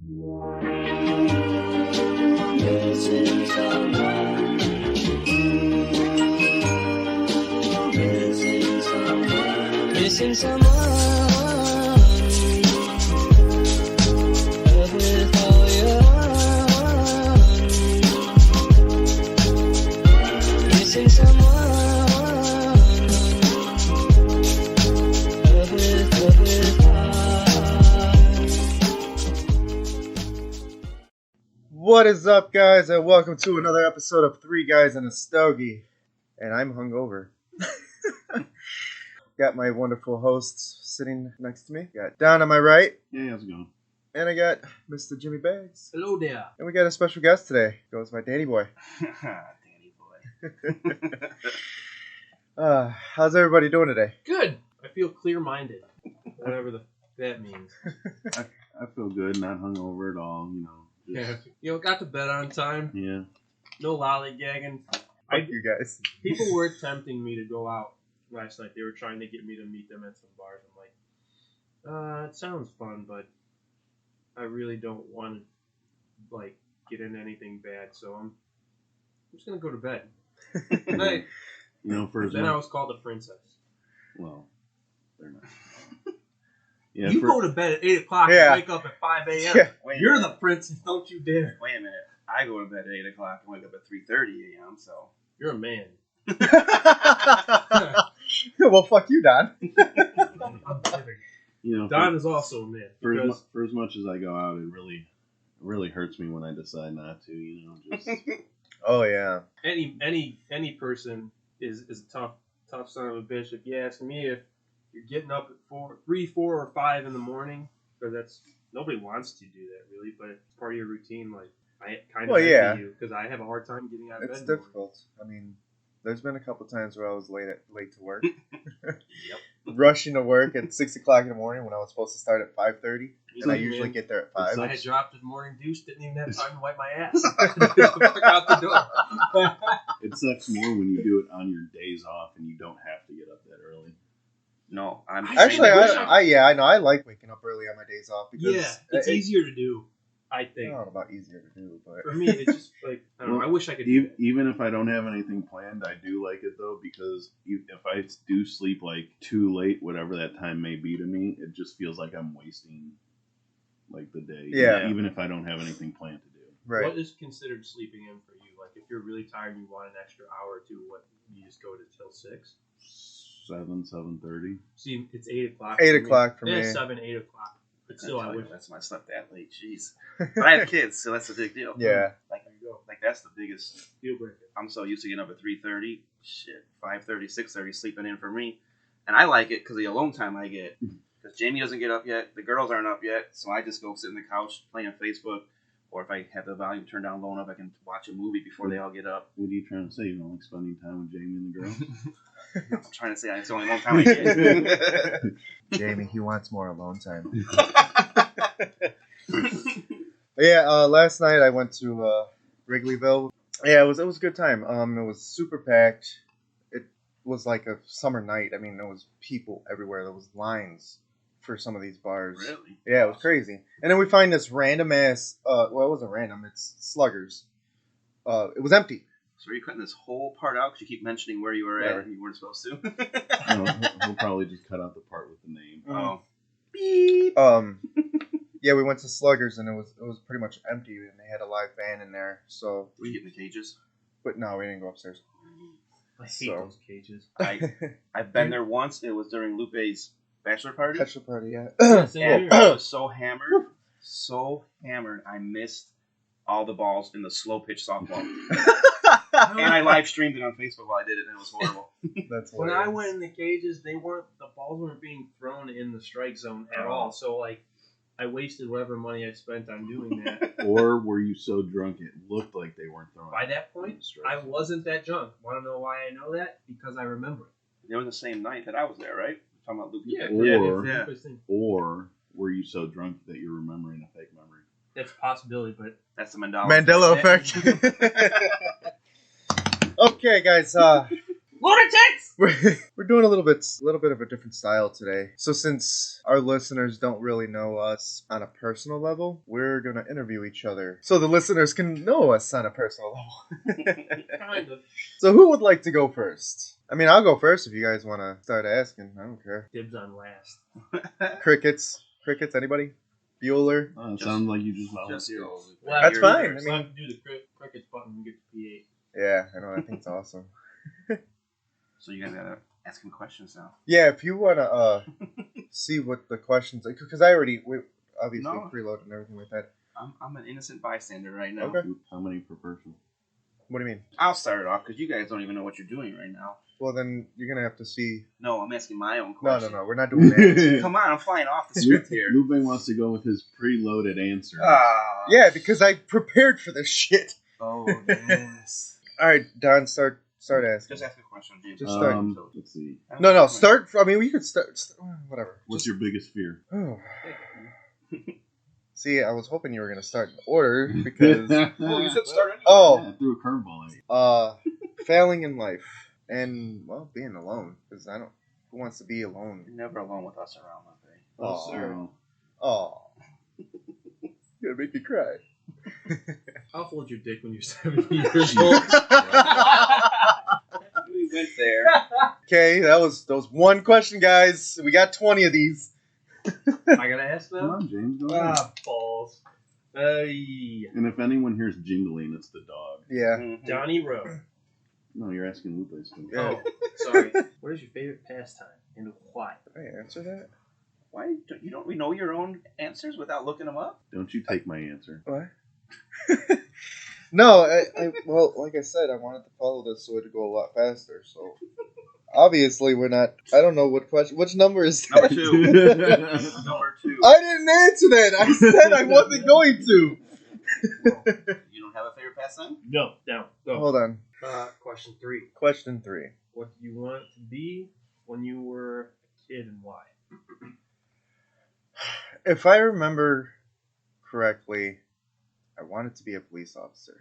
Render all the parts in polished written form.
Missing someone with all your heart. Missing someone with heart. What is up, guys, and welcome to another episode of Three Guys and a Stogie. And I'm hungover. Got my wonderful hosts sitting next to me. Got Don on my right. Yeah, how's it going? And I got Mr. Jimmy Bags. Hello there. And we got a special guest today. Goes my Danny Boy. Danny boy. How's everybody doing today? Good. I feel clear-minded. Whatever that means. I feel good, not hungover at all, Yeah. Got to bed on time. Yeah. No lollygagging. Thank you guys. People were tempting me to go out last night. They were trying to get me to meet them at some bars. I'm like, it sounds fun, but I really don't want to, get into anything bad, so I'm just going to go to bed. Good night. Then I was called a princess. Well, they're not. Yeah, You go to bed at 8 o'clock Yeah. and wake up at 5 a.m. Yeah. You're the princess, don't you dare. Wait a minute. I go to bed at 8 o'clock and wake up at 3:30 a.m., so... You're a man. Well, fuck you, Don. I'm kidding. Don is also a man. For as much as I go out, it really hurts me when I decide not to, just... Oh, yeah. Any person is a tough son of a bitch. If you ask me, if you're getting up at 3, 4, or 5 in the morning, because that's nobody wants to do that really, but it's part of your routine. Like I kind of envy you because I have a hard time getting out of bed. It's difficult. I mean, there's been a couple times where I was late to work. Yep. Rushing to work at 6 o'clock in the morning when I was supposed to start at 5:30, and I usually get there at 5. I had dropped the morning douche, didn't even have time to wipe my ass. Out the door. It sucks more when you do it on your days off and you don't have to get up that early. No, I'm... Actually, I know. I like waking up early on my days off because it's easier to do, I think. I don't know about easier to do, but For me, it's just I don't know. I wish I could do that. Even if I don't have anything planned, I do like it though, because if I do sleep too late, whatever that time may be to me, it just feels like I'm wasting the day. Yeah. Even if I don't have anything planned to do. right. What is considered sleeping in for you? Like, if you're really tired and you want an extra hour or two, what, you just go to till 6? 7:30. See, it's 8 o'clock. 8 o'clock for me. Yeah, 7, 8 o'clock. But still, I wish. That's why I slept that late. Jeez. But I have kids, so that's a big deal. Yeah. There you go. That's the biggest... Deal breaker. I'm so used to getting up at 3:30. Shit, 5:30, 6:30 sleeping in for me. And I like it because of the alone time I get. Because Jamie doesn't get up yet. The girls aren't up yet. So I just go sit on the couch playing Facebook. Or if I have the volume turned down low enough, I can watch a movie before they all get up. What are you trying to say? You don't like spending time with Jamie and the girls? I'm trying to say it's the only alone time I get. Jamie, he wants more alone time. Yeah, last night I went to Wrigleyville. Yeah, it was a good time. It was super packed. It was like a summer night. I mean, there was people everywhere. There was lines for some of these bars. Really? Yeah, it was crazy. And then we find this random ass. Well, it wasn't random. It's Sluggers. It was empty. So are you cutting this whole part out because you keep mentioning where you were at and you weren't supposed to? No, he'll probably just cut out the part with the name. Oh. Beep. Yeah, we went to Sluggers and it was pretty much empty, and they had a live band in there. So Were you getting the cages? but no, we didn't go upstairs. I hate So- those cages. I've been there once. It was during Lupe's bachelor party. Bachelor party, yeah. Same And here. I was so hammered, I missed all the balls in the slow pitch softball. And I live streamed it on Facebook while I did it, and it was horrible. That's When I hilarious. went in the cages, the balls weren't being thrown in the strike zone at all. So I wasted whatever money I spent on doing that. Or were you so drunk it looked like they weren't throwing? By that point, I wasn't that drunk. Want to know why I know that? Because I remember it. It was the same night that I was there, right? We're talking about Lupe. Or were you so drunk that you're remembering a fake memory? That's a possibility, but That's the Mandela. Mandela effect. Okay, guys. lunatics! We're doing a little bit of a different style today. So since our listeners don't really know us on a personal level, we're gonna interview each other so the listeners can know us on a personal level. Kind of. So who would like to go first? I mean, I'll go first if you guys want to start asking. I don't care. Dibs on last. Crickets, anybody? Bueller. Oh, it sounds like you just Just volunteered. go. Well, That's you're fine. there, I so mean- can do the crickets button and get the P8. Yeah, I know. I think it's awesome. So you guys gotta ask him questions now. Yeah, if you want to see what the questions, because we obviously No. preloaded and everything like that. I'm an innocent bystander right now. Okay. How many per person? What do you mean? I'll start it off because you guys don't even know what you're doing right now. Well, then you're gonna have to see. No, I'm asking my own No, question. we're not doing that. Come on, I'm flying off the script here. Lupe wants to go with his preloaded answer. Ah. Yeah, because I prepared for this shit. Oh, yes. All right, Don, start asking. Just ask a question, James. Just start. Let's see. No, start. I mean, we could start. Whatever. What's your biggest fear? Oh. See, I was hoping you were gonna start in order because Oh, you said start anyway. oh, I threw a curveball at you. failing in life and well, being alone because I don't. Who wants to be alone? You're never alone with us around, Lupe. Oh, So, oh, you're gonna make me cry. I'll hold your dick when you're 70 years old. We went there. Okay, that was one question, guys. We got 20 of these. I gotta ask come them? on, James, go ahead. Ah, balls. Yeah. And if anyone hears jingling, it's the dog. Yeah. Mhm. Johnny Rowe. No, you're asking Lupe still. Yeah. Oh, sorry. What is your favorite pastime and why? Did I answer that? Why don't you don't we know your own answers without looking them up? Don't you take my answer. What? No, well, like I said, I wanted to follow this so it'd go a lot faster. So obviously we're not. I don't know what question. Which number is Number that? 2. Number 2. I didn't answer that. I said I wasn't going to. You don't have a favorite pastime? No, down. Go. Hold on. Question 3. Question 3. What do you want to be when you were a kid and why? If I remember correctly, I wanted to be a police officer.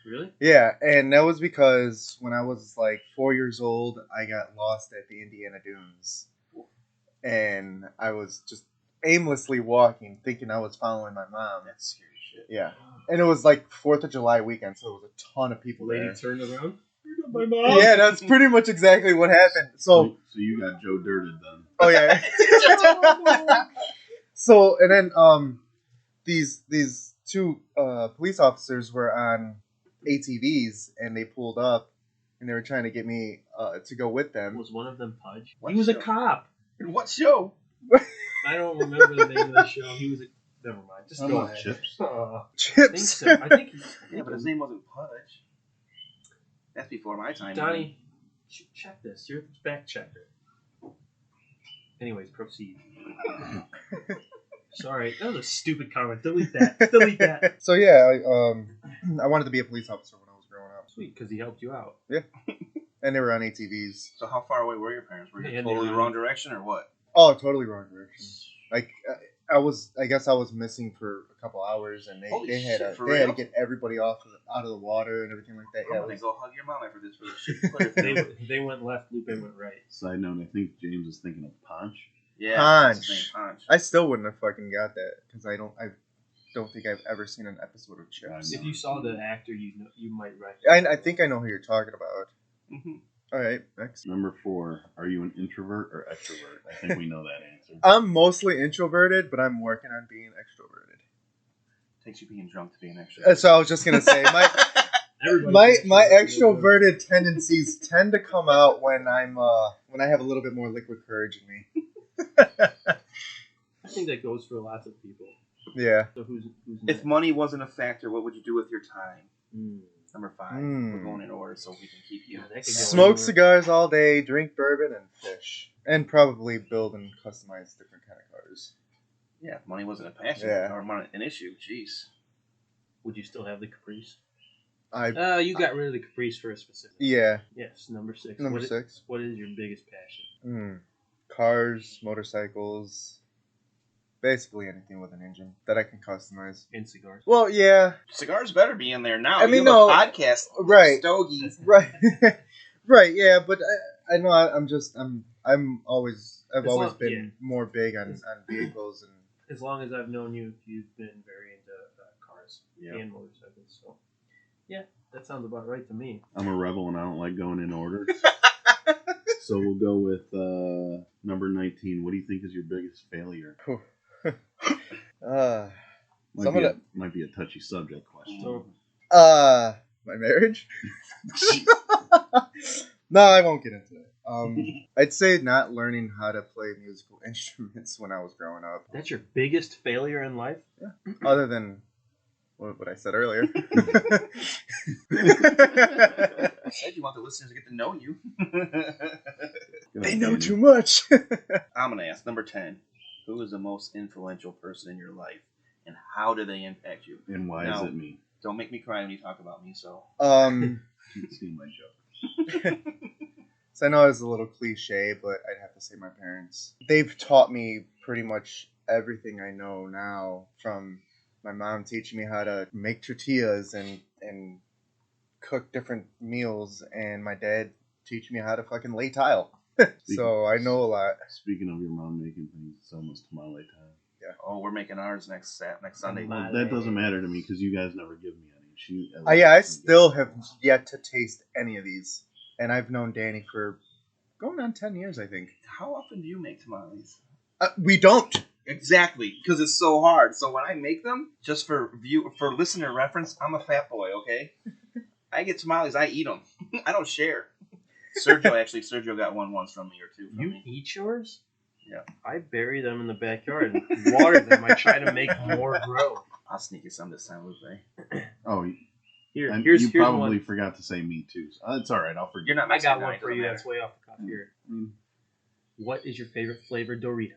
Really? Yeah, and that was because when I was like 4 years old, I got lost at the Indiana Dunes. And I was just aimlessly walking, thinking I was following my mom. That's scary shit. Yeah. And it was like 4th of July weekend, so there was a ton of people Lady there. turned around. You're not my mom. Yeah, that's pretty much exactly what happened. So, So you got Joe Dirted then. oh yeah. So, and then these two police officers were on ATVs, and they pulled up, and they were trying to get me to go with them. Was one of them Pudge? What He was a show? cop. What show? I don't remember the name of the show. He was a... Never mind. Just How go about ahead. Chips? I think Chips. so. I think Yeah, but his name wasn't Pudge. That's before my time. Donnie, check this. You're the fact checker. Anyways, proceed. Sorry, that was a stupid comment. Delete that. Delete that. So yeah, I wanted to be a police officer when I was growing up. Sweet, because he helped you out. And they were on ATVs. So how far away were your parents? Were you Yeah, totally they were- wrong direction or what? Oh, totally wrong direction. Like I guess I was missing for a couple hours, and Holy they had shit, for they had to real? get everybody out of the water and everything like that. I'm Yeah, gonna it was- go hug your mom after this for the shit. They went left, Lupe went right. Side note, I think James is thinking of Ponch. Yeah, Punch. that's his name, Punch. I still wouldn't have fucking got that because I don't think I've ever seen an episode of Chips. If you saw the actor, you might recognize. I think I know who you're talking about. Mhm. All right, next. Number 4, are you an introvert or extrovert? I think we know that answer. I'm mostly introverted, but I'm working on being extroverted. Takes you being drunk to be an extra. So I was just gonna say my extroverted tendencies tend to come out when when I have a little bit more liquid courage in me. I think that goes for lots of people. Yeah. So who's If next? money wasn't a factor, what would you do with your time? Mm. Number 5. Mm. We're going in order so we can keep you. Yeah, that could go Smoke anywhere. cigars all day, drink bourbon, and fish. And probably build and customize different kind of cars. Yeah, if money wasn't a passion Yeah. or money an issue, jeez. Would you still have the Caprice? I You got rid of the Caprice for a specific. yeah. Yes, number 6. Number What 6. What is your biggest passion? Cars, motorcycles, basically anything with an engine that I can customize. And cigars. Well, yeah, Cigars better be in there now. I mean, you have no, a podcast, right. Stogie. right, right, yeah, but I know. I've always been yeah. more big on vehicles and. As long as I've known you, you've been very into cars Yeah. and motorcycles. So, yeah, that sounds about right to me. I'm a rebel and I don't like going in order. So we'll go with number 19. What do you think is your biggest failure? Might be a touchy subject question. So, My marriage? No, I won't get into it. I'd say not learning how to play musical instruments when I was growing up. that's your biggest failure in life? Other than what I said earlier. I said you want the listeners to get to know you. They know too much. I'm going to ask number 10. Who is the most influential person in your life, and how do they impact you? And why Now, is it me? Don't make me cry when you talk about me. So You've seen my joke. So I know it's a little cliche, but I'd have to say my parents. They've taught me pretty much everything I know now, from my mom teaching me how to make tortillas and cook different meals, and my dad teaching me how to fucking lay tile. So I know a lot. Speaking of your mom making things, it's almost tamale time. oh, we're making ours next Sunday. Tamale. Well, that doesn't matter to me because you guys never give me any. I still have yet to taste any of these, and I've known Danny for going on 10 years, I think. How often do you make tamales? We don't. Exactly, because it's so hard. So when I make them, just for listener reference, I'm a fat boy. Okay, I get tamales, I eat them. I don't share. Sergio got one once from me or two. From You me. eat yours? Yeah. I bury them in the backyard and water them. I try to make more grow. I'll sneak you some this time, Lupe. Oh, Here's you probably one. forgot to say me too. So it's all right. I'll forget. You're not. I got Mexican, one it for doesn't you matter. that's way off the cuff here. What is your favorite flavor Doritos?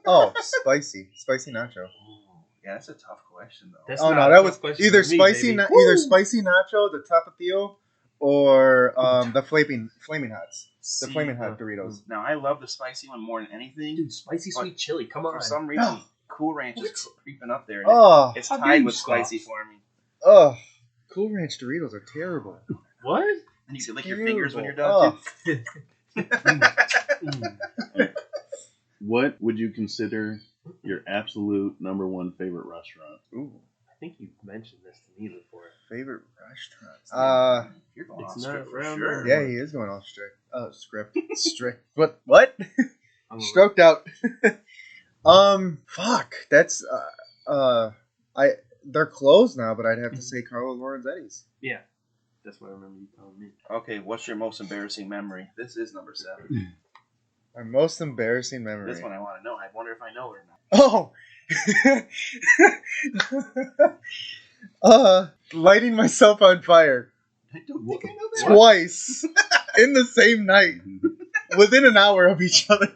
Oh, spicy nacho. Oh, yeah, that's a tough question though. That's Oh not no, a that tough was question either for me, spicy, baby. either spicy nacho, the tapatio, or the flaming hots, the See, flaming hot Doritos. Now I love the spicy one more than anything. Dude, spicy sweet chili. Come on. For some reason, Cool Ranch is creeping up there. And Oh, it's How dare tied you with scoff? spicy for me. oh, Cool Ranch Doritos are terrible. What? And you can lick your fingers when you're done Oh. too. What would you consider your absolute number one favorite restaurant? Ooh, I think you've mentioned this to me before. favorite restaurant. You're going It's off not script for around sure. Yeah, he is going off script. Strict. What? I'm Stroked out. Fuck. That's they're closed now, but I'd have to say Carlo Lorenzetti's. Yeah, that's what I remember you telling me. Okay, what's your most embarrassing memory? This is number 7. My most embarrassing memory. This one I want to know. I wonder if I know it or not. Oh. Lighting myself on fire I don't think I know that. twice in the same night, within an hour of each other.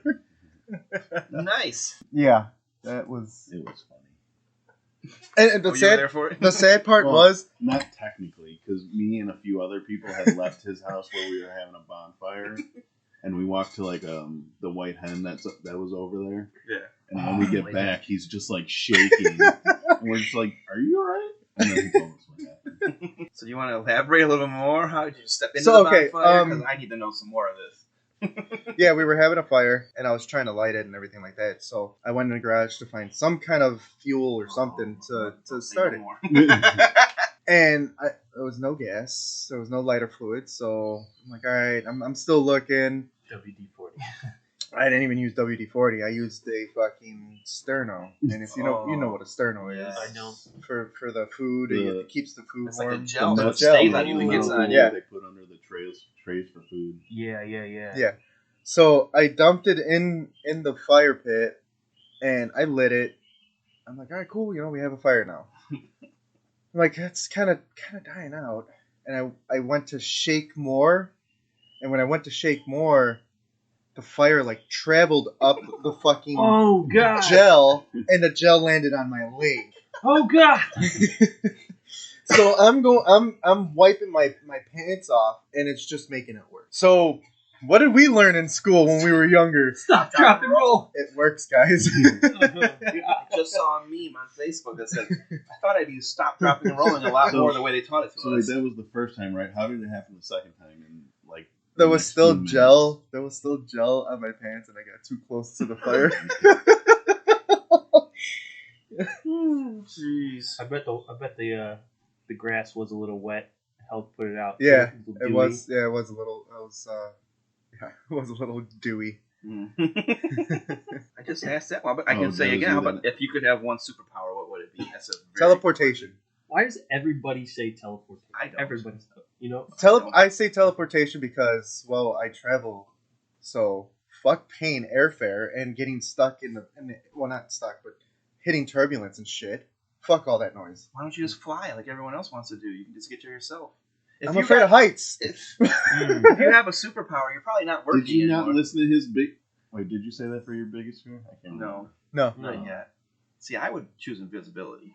Nice. Yeah, that was. It was funny. And Were you there for it? the sad part Well, was Not technically, because me and a few other people had left his house where we were having a bonfire, and we walked to like the White Hen that was over there. Yeah. And when we get White back, he's just like shaking. And we're just like, "Are you alright?" And then he told us what happened. So you want to elaborate a little bit more? How did you step into So, the okay, bonfire? Because I need to know some more of this. yeah, we were having a fire, and I was trying to light it and everything like that. So I went in the garage to find some kind of fuel or something to start it. And there was no gas, there was no lighter fluid. So I'm like, all right, I'm still looking. WD-40. I didn't even use WD-40. I used a fucking sterno. And if you know what a sterno is. Yes. I know. For the food, it keeps the food It's like warm. a gel, The so it gel. stays on you and gets on you. Yeah. They put under the trays for food. Yeah. Yeah. So I dumped it in the fire pit, and I lit it. I'm like, all right, cool. We have a fire now. I'm like, it's kind of dying out. And I went to shake more, and when I went to shake more, the fire like traveled up the fucking Oh god. gel, and the gel landed on my leg. Oh god. So I'm wiping my pants off, and it's just making it worse. So what did we learn in school when we were younger? Stop, drop, and roll. It works, guys. I just saw a meme on Facebook that said, I thought I'd use stop, dropping, and rolling a lot more the way they taught it to So us. that was the first time, right? How did it happen the second time? And like There was next still few gel. There was still gel on my pants, and I got too close to the fire. Jeez. I bet the grass was a little wet. Helped put it out. Yeah, A little it dewy. was. Yeah, it was a little. It was a little dewy. I just asked that one, but I Oh, can say that again, was how either- about if you could have one superpower, what would it be? That's a very Teleportation. Why does everybody say teleportation? I don't. Everybody's, you know. I say teleportation because, well, I travel, so fuck paying airfare and getting stuck in the well, not stuck, but hitting turbulence and shit. Fuck all that noise. Why don't you just fly like everyone else wants to do? You can just get there yourself. I'm afraid of heights. If you have a superpower, you're probably not working Did you not anymore. listen to his big? Wait, did you say that for your biggest fear? I can't remember. No, No, not yet. See, I would choose invisibility.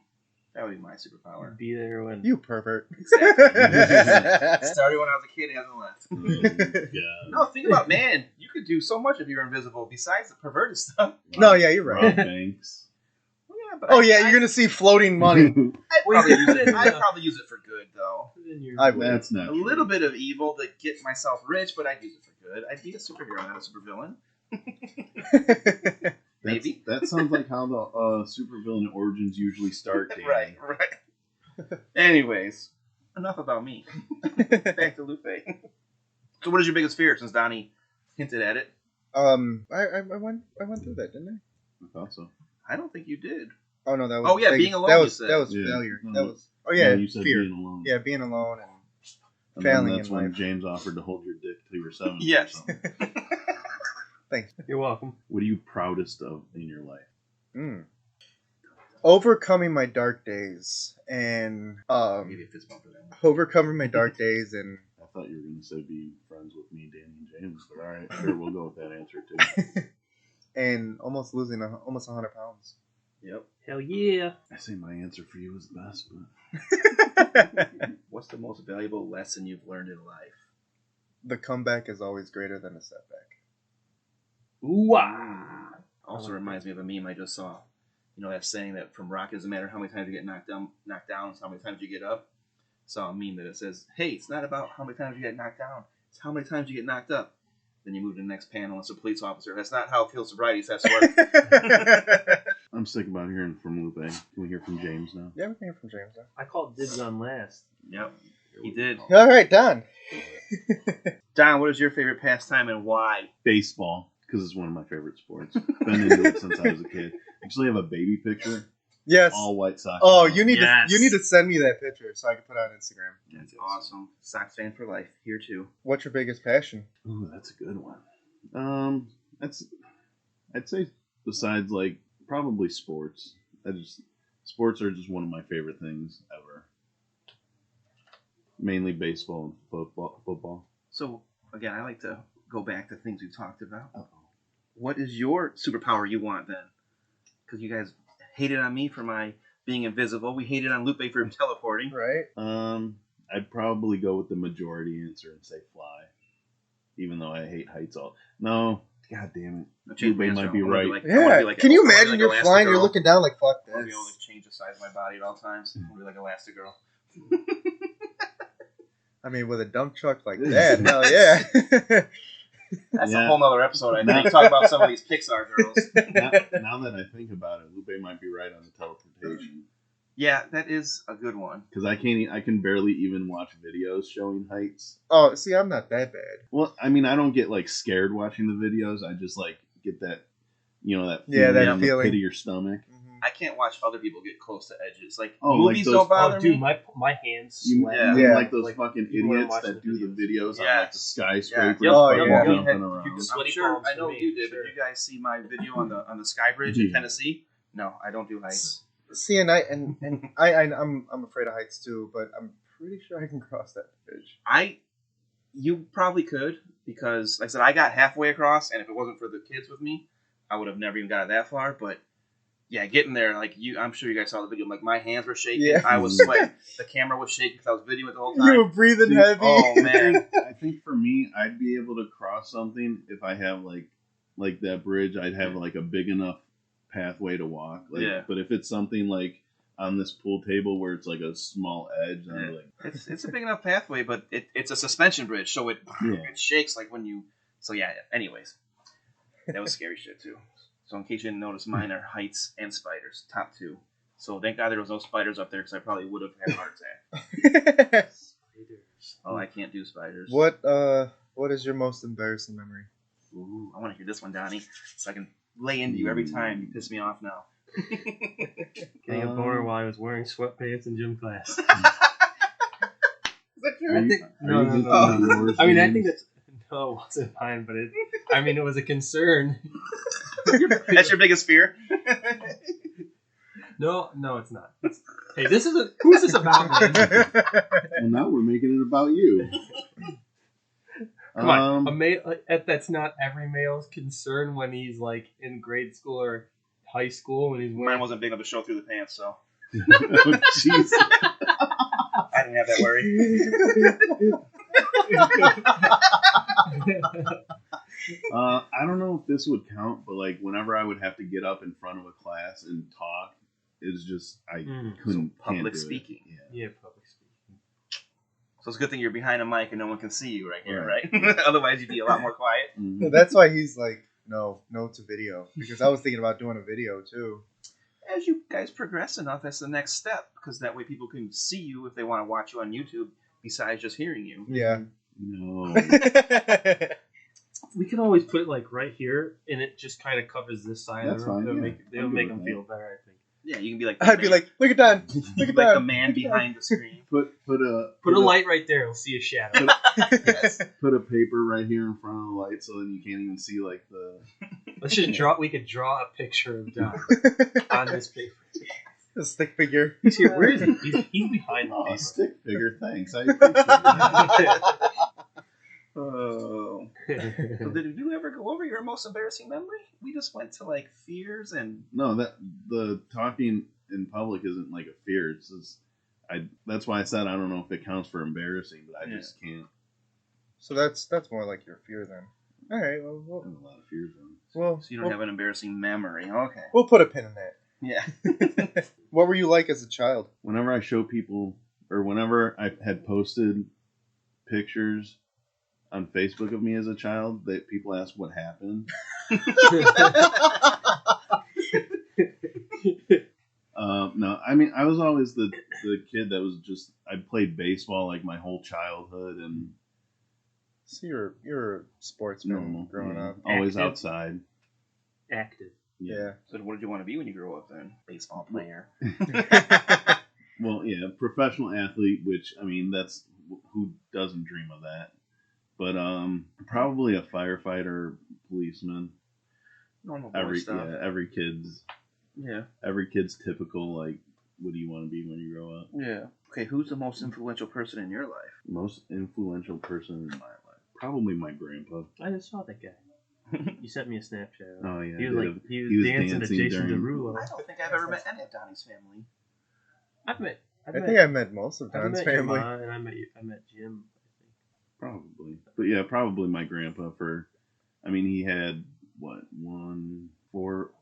That would be my superpower. Be there when you pervert. Exactly. Started when I was a kid, hasn't left. Oh, God. No, think about, man, you could do so much if you were invisible besides the perverted stuff. No, yeah, you're right. Rob Banks. Yeah, but Oh yeah, you're gonna see floating money. I'd Well, probably, you put it in I'd the- probably use it for good, though. in your, I would. That's not A true. little bit of evil to get myself rich, but I'd use it for good. I'd be a superhero, not a supervillain. Maybe. That sounds like how the supervillain origins usually start. Danny. Right. Anyways, enough about me. Back to Lupe. So, what is your biggest fear? Since Donnie hinted at it, I went through that, didn't I? I thought so. I don't think you did. Oh no, that was. Oh, yeah, being alone, That you was said. that was Yeah. failure. No, That no. was. Oh yeah, you said fear. being alone. Yeah, being alone and And failing then that's in when life. James offered to hold your dick till you were 7. Yes. Or something. Thanks. You're welcome. What are you proudest of in your life? Overcoming my dark days and I'll give you a fist bump for that. overcoming my dark days and I thought you were going to say being friends with me, Danny, and James, but all right, sure, we'll go with that answer too. and almost losing almost 100 pounds. Yep. Hell yeah. I say my answer for you is the best, but What's the most valuable lesson you've learned in life? The comeback is always greater than the setback. Ooh-ah. Also reminds me of a meme I just saw. You know that saying that from rock, it doesn't matter how many times you get knocked down, it's how many times you get up. Saw a meme that it says, "Hey, it's not about how many times you get knocked down; it's how many times you get knocked up." Then you move to the next panel. It's a police officer. That's not how field sobriety has to work. I'm sick about hearing from Lupe. Can we hear from James now? Yeah, we can hear from James now. I called dibs on last. Yep, he did. All right, Don. Don, what is your favorite pastime and why? Baseball, because it's one of my favorite sports. Been into it since I was a kid. Actually, have a baby picture. Yes. All White Sox. Oh, you need Yes. to send me that picture so I can put it on Instagram. That's awesome. Sox fan for life. Here too. What's your biggest passion? Ooh, that's a good one. I'd say besides like probably sports. Sports are just one of my favorite things ever. Mainly baseball and football. So again, I like to go back to things we talked about. Uh-oh. What is your superpower you want then? Because you guys hated on me for my being invisible. We hated on Lupe for teleporting. Right? I'd probably go with the majority answer and say fly. Even though I hate heights No, God damn it. I'll change my Lupe answer. might be I wanna right. like- I wanna Yeah. be like- Can you I wanna be imagine like you're flying, you're Elastigirl. looking down like, fuck I want to be able this. to change the size of my body at all times. I want to be like Elastigirl. I mean, with a dump truck like that, hell yeah. That's Yeah. a whole nother episode. I think talk about some of these Pixar girls. now that I think about it, Lupe might be right on the teleportation. Yeah, that is a good one. Because I can barely even watch videos showing heights. Oh, see, I'm not that bad. Well, I mean, I don't get like scared watching the videos. I just like get that, that Yeah, that in the feeling. pit of your stomach. I can't watch other people get close to edges. Like Oh, like movies those- don't bother Oh, dude, me. my hands You sweat. Yeah. Yeah. like those Like, fucking even when I'm idiots watching that the do the videos on like the Yes. skyscrapers. Yeah. Oh, fucking yeah. jumping You around. had- I'm Sweaty sure palms I know for me, you did, sure. but you guys see my video on the Sky Bridge in Tennessee? No, I don't do heights. See, I'm afraid of heights too, but I'm pretty sure I can cross that bridge. You probably could, because like I said, I got halfway across, and if it wasn't for the kids with me, I would have never even got that far. But yeah, getting there, I'm sure you guys saw the video. Like my hands were shaking, Yeah. I was sweating, the camera was shaking because I was videoing it the whole time. You were breathing Dude, heavy. Oh man, I think for me, I'd be able to cross something if I have like that bridge. I'd have like a big enough pathway to walk. Like, Yeah. But if it's something like on this pool table where it's like a small edge. And I'm like, It's a big enough pathway, but it's a suspension bridge, so it shakes like when you. So yeah. Anyways, that was scary shit too. So in case you didn't notice, mine are heights and spiders, top two. So thank God there was no spiders up there because I probably would have had a heart attack. Spiders. Oh, I can't do spiders. What is your most embarrassing memory? Ooh, I want to hear this one, Donnie, so I can lay into you every time you piss me off now. Getting a boner while I was wearing sweatpants in gym class. Is that true? I think no. I mean, I think that's no, it wasn't mine, but it was a concern. That's your biggest fear? No, it's not. Hey, who's this about, man? well, now we're making it about you. Come on, a male. That's not every male's concern when he's like in grade school or high school when he's wearing. Mine wasn't big enough to show through the pants, so Jeez. I didn't have that worry. I don't know if this would count, but like whenever I would have to get up in front of a class and talk, it's just I couldn't. So public can't do speaking. It. Yeah, public speaking. So it's a good thing you're behind a mic and no one can see you right here, right? Otherwise, you'd be a lot more quiet. Mm-hmm. That's why he's like, no to video. Because I was thinking about doing a video too. As you guys progress enough, that's the next step, because that way people can see you if they want to watch you on YouTube, besides just hearing you. Yeah. No. We could always put it like right here, and it just kind of covers this side That's of the room. fine, It'll make them feel better, I think. Yeah, you can be like. I'd be like, look at Don. Look at like the Don. man behind the screen. Put a light right there. We'll see a shadow. Put a paper right here in front of the light, so then you can't even see like the. Let's just draw. We could draw a picture of Don on this paper. A stick figure. He's here. Where is he? He's behind the Oh, paper. stick figure. Thanks. I appreciate that. Oh. So did you ever go over your most embarrassing memory? We just went to like fears and. No, that the talking in public isn't like a fear. It's just that's why I said I don't know if it counts for embarrassing, but I just can't. So that's more like your fear then. All right. I have a lot of fears on. Well, So you don't have an embarrassing memory. Okay. We'll put a pin in that. Yeah. What were you like as a child? Whenever I show people, or whenever I had posted pictures on Facebook of me as a child, that people ask what happened. No, I mean I was always the kid that was just I played baseball like my whole childhood and. So you're a sportsman growing up. Always Active. outside. Active. Yeah. So what did you want to be when you grew up then? Baseball player. Well, yeah, professional athlete, which I mean that's who doesn't dream of that. But probably a firefighter, policeman. Normal boy stuff. Yeah, every kid's typical like what do you want to be when you grow up? Yeah. Okay, who's the most influential person in your life? Most influential person in my life. Probably my grandpa. I just saw that guy. You sent me a Snapchat. Oh yeah. He was dancing to Jason Derulo. I don't think I've ever met any of Donnie's family. I think I met most of Don's I've met family. your mom, and I met Jim. Probably. But yeah, probably my grandpa I mean he had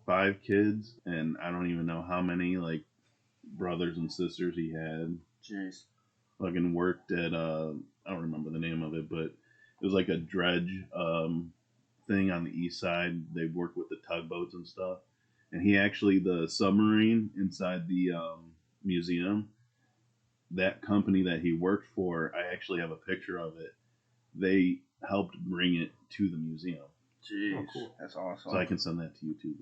5 kids and I don't even know how many like brothers and sisters he had. Jeez. Fucking worked at I don't remember the name of it, but it was like a dredge thing on the east side. They worked with the tugboats and stuff. And he actually the submarine inside the museum, that company that he worked for, I actually have a picture of it. They helped bring it to the museum. Jeez. Oh, cool. That's awesome. So I can send that to you too.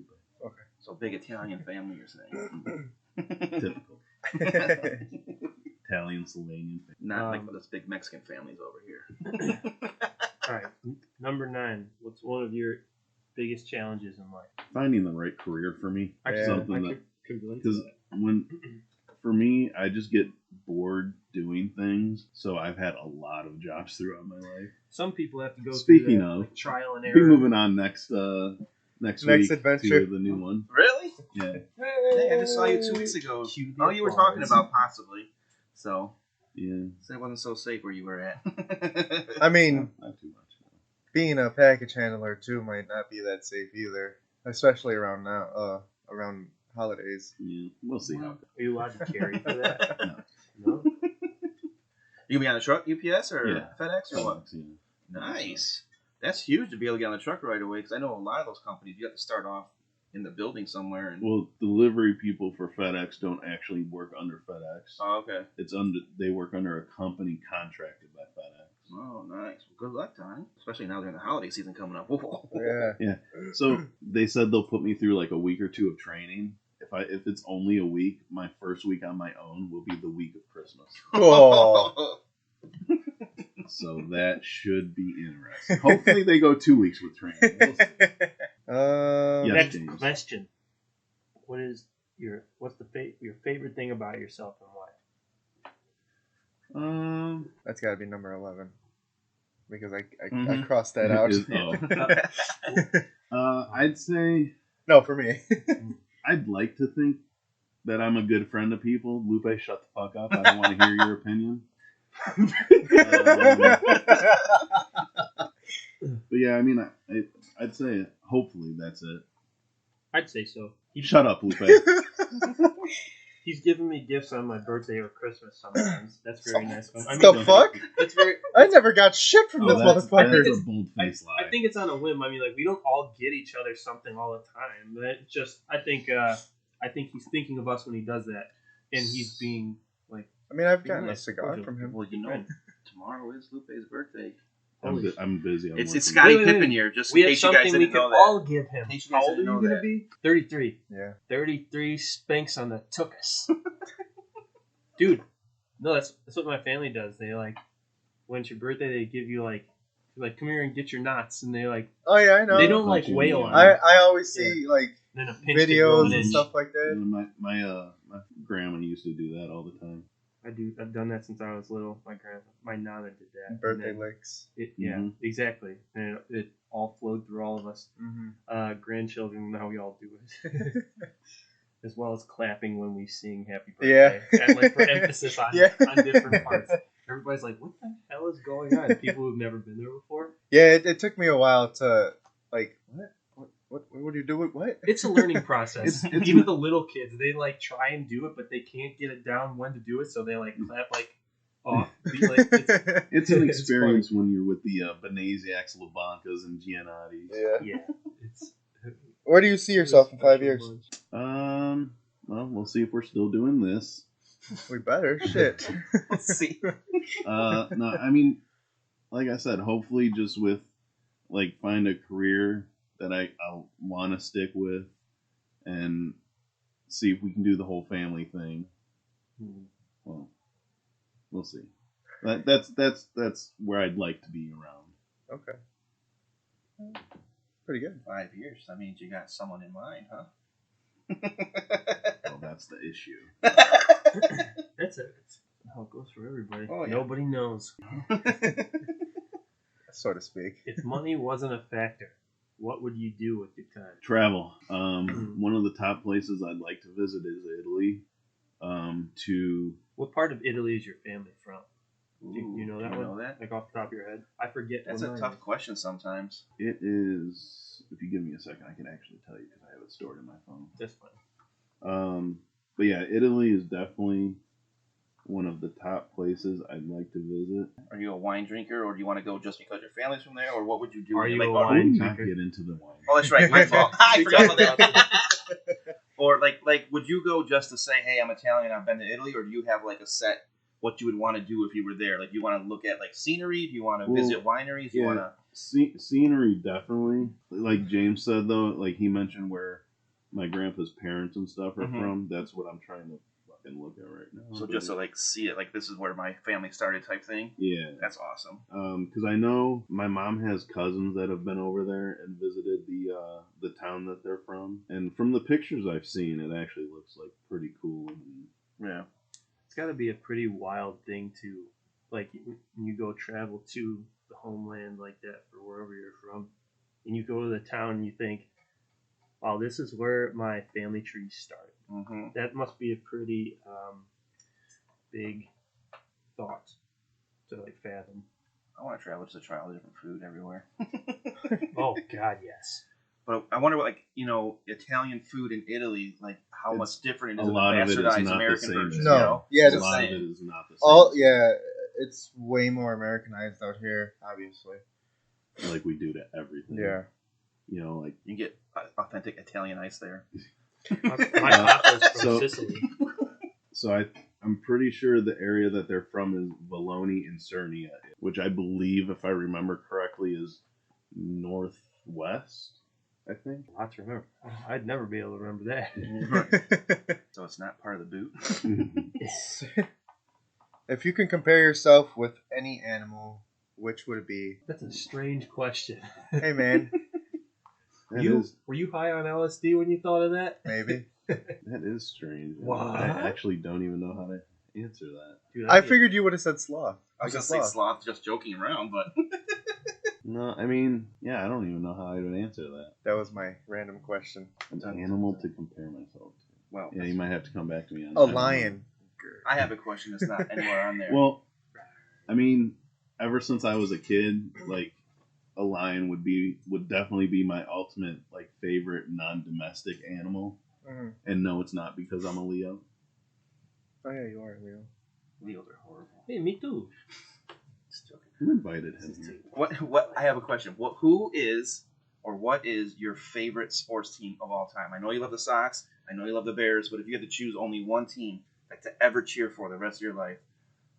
Okay. So big Italian family, you're saying? Typical. Italian, Slovenian. Not like those big Mexican families over here. All right, number 9. What's one of your biggest challenges in life? Finding the right career for me. Something that could relate because to that. for me, I just get bored doing things. So I've had a lot of jobs throughout my life. Some people have to go Speaking through that, of, like, trial and error. Be moving on next week adventure. to the new one. Really? Yeah. Hey, I just saw you 2 weeks ago. Oh, you were talking about possibly. So, Yeah. it wasn't so safe where you were at. I mean, Not too much. being a package handler too might not be that safe either, especially around now. Around holidays. Yeah, we'll see how. Are you allowed to carry for that? No. No. You be on the truck, UPS or Yeah. FedEx or what? Yeah. Nice. That's huge to be able to get on the truck right away. Because I know a lot of those companies, you have to start off in the building somewhere. And Well, delivery people for FedEx don't actually work under FedEx. oh, okay. They work under a company contracted by FedEx. Oh, nice. Well, good luck, Tony. Especially now during the holiday season coming up. Yeah. So they said they'll put me through like a week or two of training. If it's only a week, my first week on my own will be the week of Christmas. Oh. So that should be interesting. Hopefully they go 2 weeks with training. We'll see. Yes, Next James. question. What's your favorite thing about yourself and why? That's got to be number 11. Because I Mhm. crossed that out. I'd say No, for me. I'd like to think that I'm a good friend to people. Lupe, shut the fuck up. I don't want to hear your opinion. But yeah, I mean, I'd say hopefully that's it. I'd say so. Shut up, Lupe. He's given me gifts on my birthday or Christmas sometimes. That's very nice of him. I The fuck? It's very. I never got shit from this That motherfucker. is a bold-faced lie. I think it's on a whim. I mean, like we don't all get each other something all the time. But it just, I think he's thinking of us when he does that, and he's being like. I mean, I've gotten a nice, cigar cordial. from him. Well, you know, tomorrow is Lupe's birthday. I'm busy. It's working. Scottie Wait. Pippen year, just We in have case you guys something we didn't can know that. all give him. In case you How guys old are didn't you know gonna that. be? 33. Yeah. 33 spanks on the tookus. Dude, no, that's what my family does. They like, when it's your birthday, they give you like come here and get your knots, and they like, Oh, yeah, I know. they don't like Don't you wail mean- on I you. always see, like, Then a pinch to grow videos an and inch. stuff like that. My grandma used to do that all the time. I've done that since I was little. My nana did that. And Birthday then licks. Yeah, Mhm. exactly. And it all flowed through all of us. Mm-hmm. Grandchildren, now we all do it. As well as clapping when we sing happy Yeah. birthday. And like for emphasis on, Yeah. on different parts. Everybody's like, what the hell is going on? People who've never been there before. Yeah, it took me a while to, like, what do you do with what? It's a learning process. It's- Even the little kids, they like try and do it, but they can't get it down when to do it, so they like clap like off. Like, It's an It's experience when you're with the Benaziacs, Labankas, and Giannottis. Yeah. yeah, it's. Where do you see yourself in 5 years? Well, we'll see if we're still doing this. We better. Shit. Let's see. No, I mean, like I said, hopefully just with, like, find a career that I'll want to stick with and see if we can do the whole family thing. Well, we'll see. That's where I'd like to be around. Okay. Pretty good. 5 years. That means you got someone in mind, huh? Well, that's the issue. That's it. It's how it goes for everybody. Oh, yeah. Nobody knows. So to speak. If money wasn't a factor, what would you do with your time? Travel. One of the top places I'd like to visit is Italy. What part of Italy is your family from? Do you know do that you one? know that? Like off the top of your head? I forget. That's what a mine tough is. question sometimes. It is. If you give me a second, I can actually tell you because I have it stored in my phone. That's fine. But yeah, Italy is definitely one of the top places I'd like to visit. Are you a wine drinker, or do you want to go just because your family's from there, or what would you do? Are when you a like, How wine would you not drinker? get into the wine? Oh, that's right. My fault. I forgot about that. Or like, would you go just to say, "Hey, I'm Italian. I've been to Italy," or do you have like a set what you would want to do if you were there? Like, do you want to look at like scenery? Do you want to Well, visit wineries? Do you want to? Scenery, definitely. Like James said, though, like he mentioned where my grandpa's parents and stuff are Mhm. from. That's what I'm trying to fucking look at right now. So just to like see it, like this is where my family started type thing. Yeah. That's awesome. Because I know my mom has cousins that have been over there and visited the town that they're from, and from the pictures I've seen, it actually looks like pretty cool. And Yeah. It's got to be a pretty wild thing to, like, when you go travel to the homeland like that for wherever you're from, and you go to the town and you think, wow, this is where my family tree started. Mm-hmm. That must be a pretty big thought to like fathom. I want to travel just to try all the different food everywhere. Oh God, yes. But I wonder what, like, Italian food in Italy, like how much different it is a than lot the of it is bastardized not the American same. version. No. Yeah, a that's lot of saying. it is not the same. All yeah, it's way more Americanized out here, obviously. Like we do to everything. Yeah. Like You get authentic Italian ice there. My papa's from So- Sicily. So I'm pretty sure the area that they're from is Valoni in Cernia, which I believe, if I remember correctly, is northwest. I think. Lots to remember. I'd never be able to remember that. So it's not part of the boot. If you can compare yourself with any animal, which would it be? That's a strange question. Hey, man, Were you high on LSD when you thought of that? maybe. That is strange. What? I actually don't even know how to answer that. Dude, I figured you would have said sloth. I was gonna say sloth, just joking around, but No, I mean, yeah, I don't even know how I would answer that. That was my random question. An animal to compare myself to. well, Yeah, you might have to come back to me on A that. lion. I have a question that's not anywhere on there. Well, I mean, ever since I was a kid, like a lion would definitely be my ultimate like favorite non-domestic animal. Mhm. And no, it's not because I'm a Leo. Oh yeah, you are, Leo. Leos are horrible. Hey, me too. Just joking. Who invited him here? What? I have a question. Who is or what is your favorite sports team of all time? I know you love the Sox. I know you love the Bears. But if you had to choose only one team like to ever cheer for the rest of your life,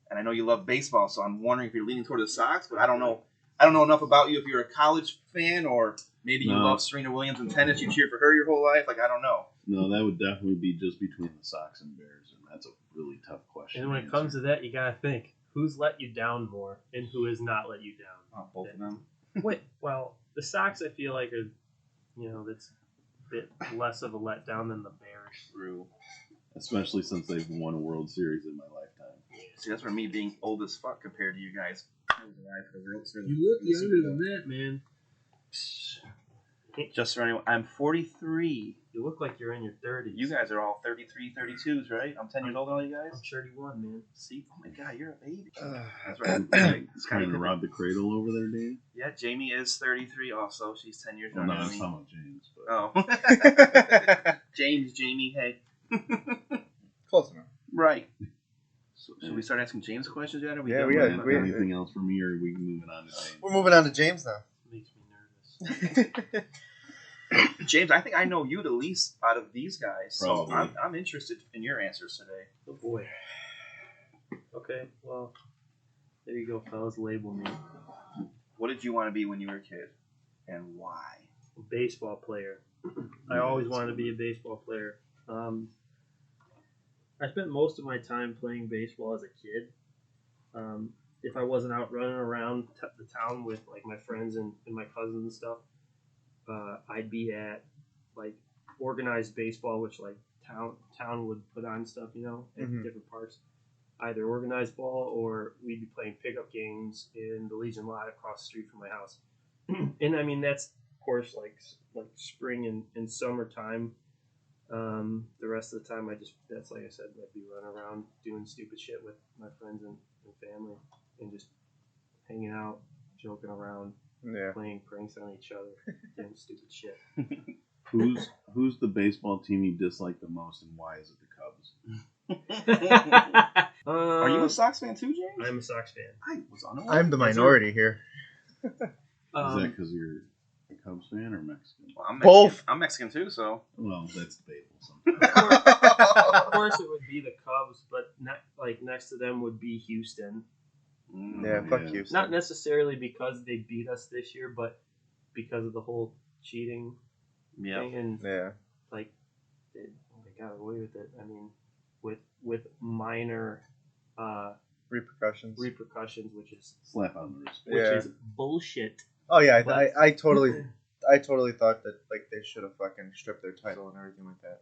and I know you love baseball, so I'm wondering if you're leaning toward the Sox. But I don't know. I don't know enough about you if you're a college fan or maybe you No. love Serena Williams in tennis. You cheer for her your whole life. Like I don't know. No, that would definitely be just between the Sox and Bears, and that's a really tough question. And when it comes to that, you gotta think who's let you down more and who has not let you down. Oh, both of them. Wait, well, the Sox I feel like are, that's a bit less of a letdown than the Bears. True. especially since they've won a World Series in my lifetime. See, that's where me being old as fuck compared to you guys. You look younger than that, man. Just for anyone, I'm 43. You look like you're in your 30s. You guys are all 33, 32s, right? I'm 10 years older than all you guys. I'm 31, man. See, oh my god, you're a baby. That's Uh, right. It's Trying kind to of rob the cradle over there, Dave? Yeah, Jamie is 33 also. She's 10 years Well, no, younger I than was me. talking about James. But Oh. James, Jamie, hey. Close enough. Right. So, should we start asking James questions yet? Or are we Yeah, done we with got- that? we- Anything else for me, or are we moving on to James? We're moving on to James now. Makes me nervous. James, I think I know you the least out of these guys, so Probably. I'm interested in your answers today. Oh boy. Okay, well, there you go, fellas. Label me. What did you want to be when you were a kid, and why? Baseball player. I always wanted to be a baseball player. I spent most of my time playing baseball as a kid. If I wasn't out running around the town with like my friends and my cousins and stuff, I'd be at like organized baseball, which like town would put on stuff, at Mhm. different parts. Either organized ball or we'd be playing pickup games in the Legion lot across the street from my house. And I mean that's of course like spring and summertime. The rest of the time that's like I said, I'd be running around doing stupid shit with my friends and family and just hanging out, joking around, Yeah. playing pranks on each other, doing stupid shit. Who's the baseball team you dislike the most, and why is it the Cubs? Are you a Sox fan too, James? I'm a Sox fan. I was unaware. I'm the minority here. Is that because you're a Cubs fan or Mexican? Well, I'm Mexican. Both. I'm Mexican too, so Well, that's debatable sometimes. Of course, it would be the Cubs, but next to them would be Houston. Yeah, fuck Yeah. you. Not necessarily because they beat us this year, but because of the whole cheating yeah. thing, and Yeah. they got away with it. I mean, with minor Repercussions. repercussions, which is Slap on the wrist. Yeah. bullshit. Oh yeah, But- I totally thought that like they should have fucking stripped their title and everything like that.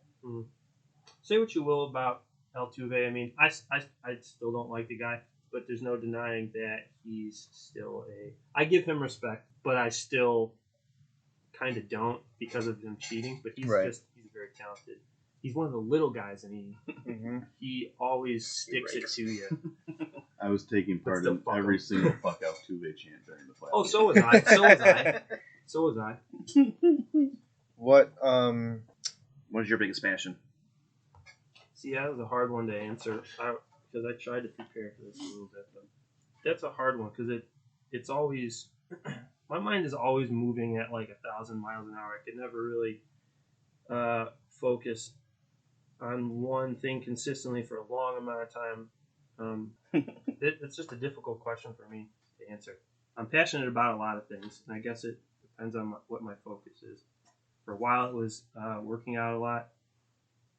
Say what you will about Altuve. I mean, I still don't like the guy, but there's no denying that he's still I give him respect, but I still kind of don't because of him cheating. But he's Right. he's very talented. He's one of the little guys, and Mm-hmm. he always sticks it to you. I was taking part still in fuck every him. single fuck Altuve chant during the playoffs. Oh, so was I. So was I. What is your biggest passion? See, that was a hard one to answer because I tried to prepare for this a little bit, but that's a hard one because it's always my mind is always moving at like 1,000 miles an hour. I could never really focus on one thing consistently for a long amount of time. It's just a difficult question for me to answer. I'm passionate about a lot of things, and I guess it depends on what my focus is. For a while, it was working out a lot,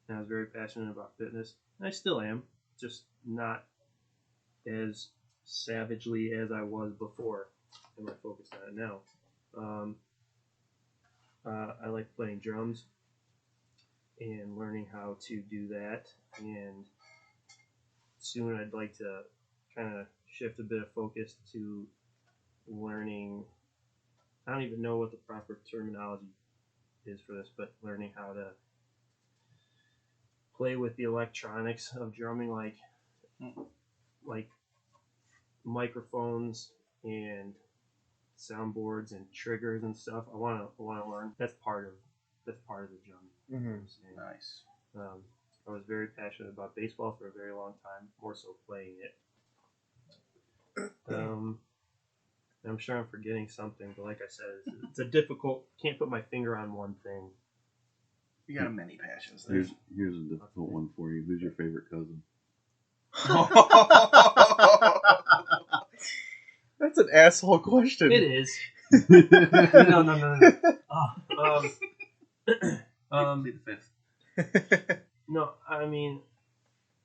and I was very passionate about fitness, and I still am, just not as savagely as I was before. Am I focused on it now? I like playing drums and learning how to do that, and soon I'd like to kind of shift a bit of focus to learning. I don't even know what the proper terminology is for this, but learning how to play with the electronics of drumming, like microphones and soundboards and triggers and stuff. I want to learn. That's part of the drumming. Mm-hmm. Nice. I was very passionate about baseball for a very long time, more so playing it. I'm sure I'm forgetting something, but like I said, it's a difficult. Can't put my finger on one thing. You got many passions there. Here's a difficult one for you. Who's your favorite cousin? That's an asshole question. It is. No. Plead the fifth. No, I mean,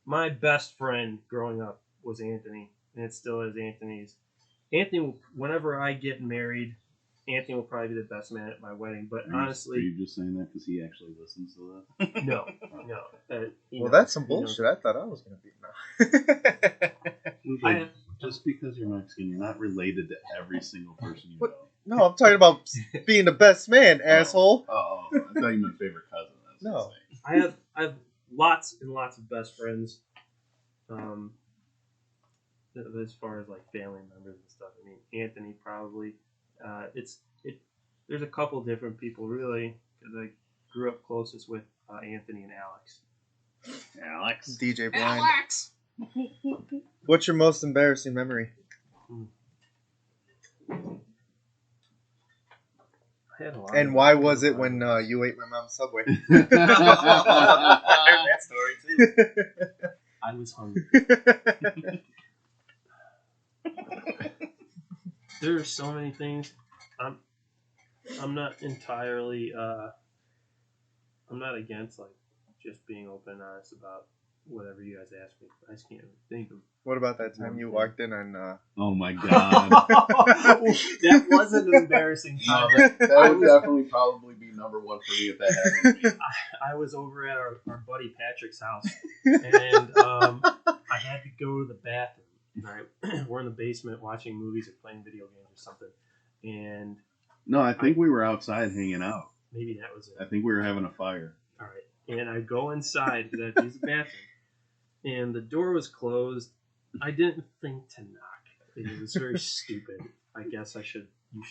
my best friend growing up was Anthony, and it still is Anthony's. Anthony, whenever I get married, Anthony will probably be the best man at my wedding. But honestly, are you just saying that because he actually listens to that? No. Well, that's some bullshit. I thought I was going to be. No. Just because you're Mexican, you're not related to every single person you know. No, I'm talking about being the best man, asshole. Oh, I thought you meant favorite cousin. No. I have lots and lots of best friends. As far as like family members and stuff, I mean Anthony probably. There's a couple different people really because I grew up closest with Anthony and Alex. DJ Blind. Alex. What's your most embarrassing memory? I had a lot. And why was it when you ate my mom's Subway? I heard that story too. I was hungry. There are so many things. I'm not entirely. I'm not against like just being open and honest about whatever you guys ask me. I just can't think of. What about that time you walked in on? Oh my god! That was an embarrassing time. No, that would definitely probably be number one for me if that happened to me. I was over at our buddy Patrick's house, and I had to go to the bathroom. Right, we're in the basement watching movies or playing video games or something, and no, I think we were outside hanging out. Maybe that was it. I think we were having a fire. All right, and I go inside because I had to use the bathroom, and the door was closed. I didn't think to knock. It was very stupid. I guess you should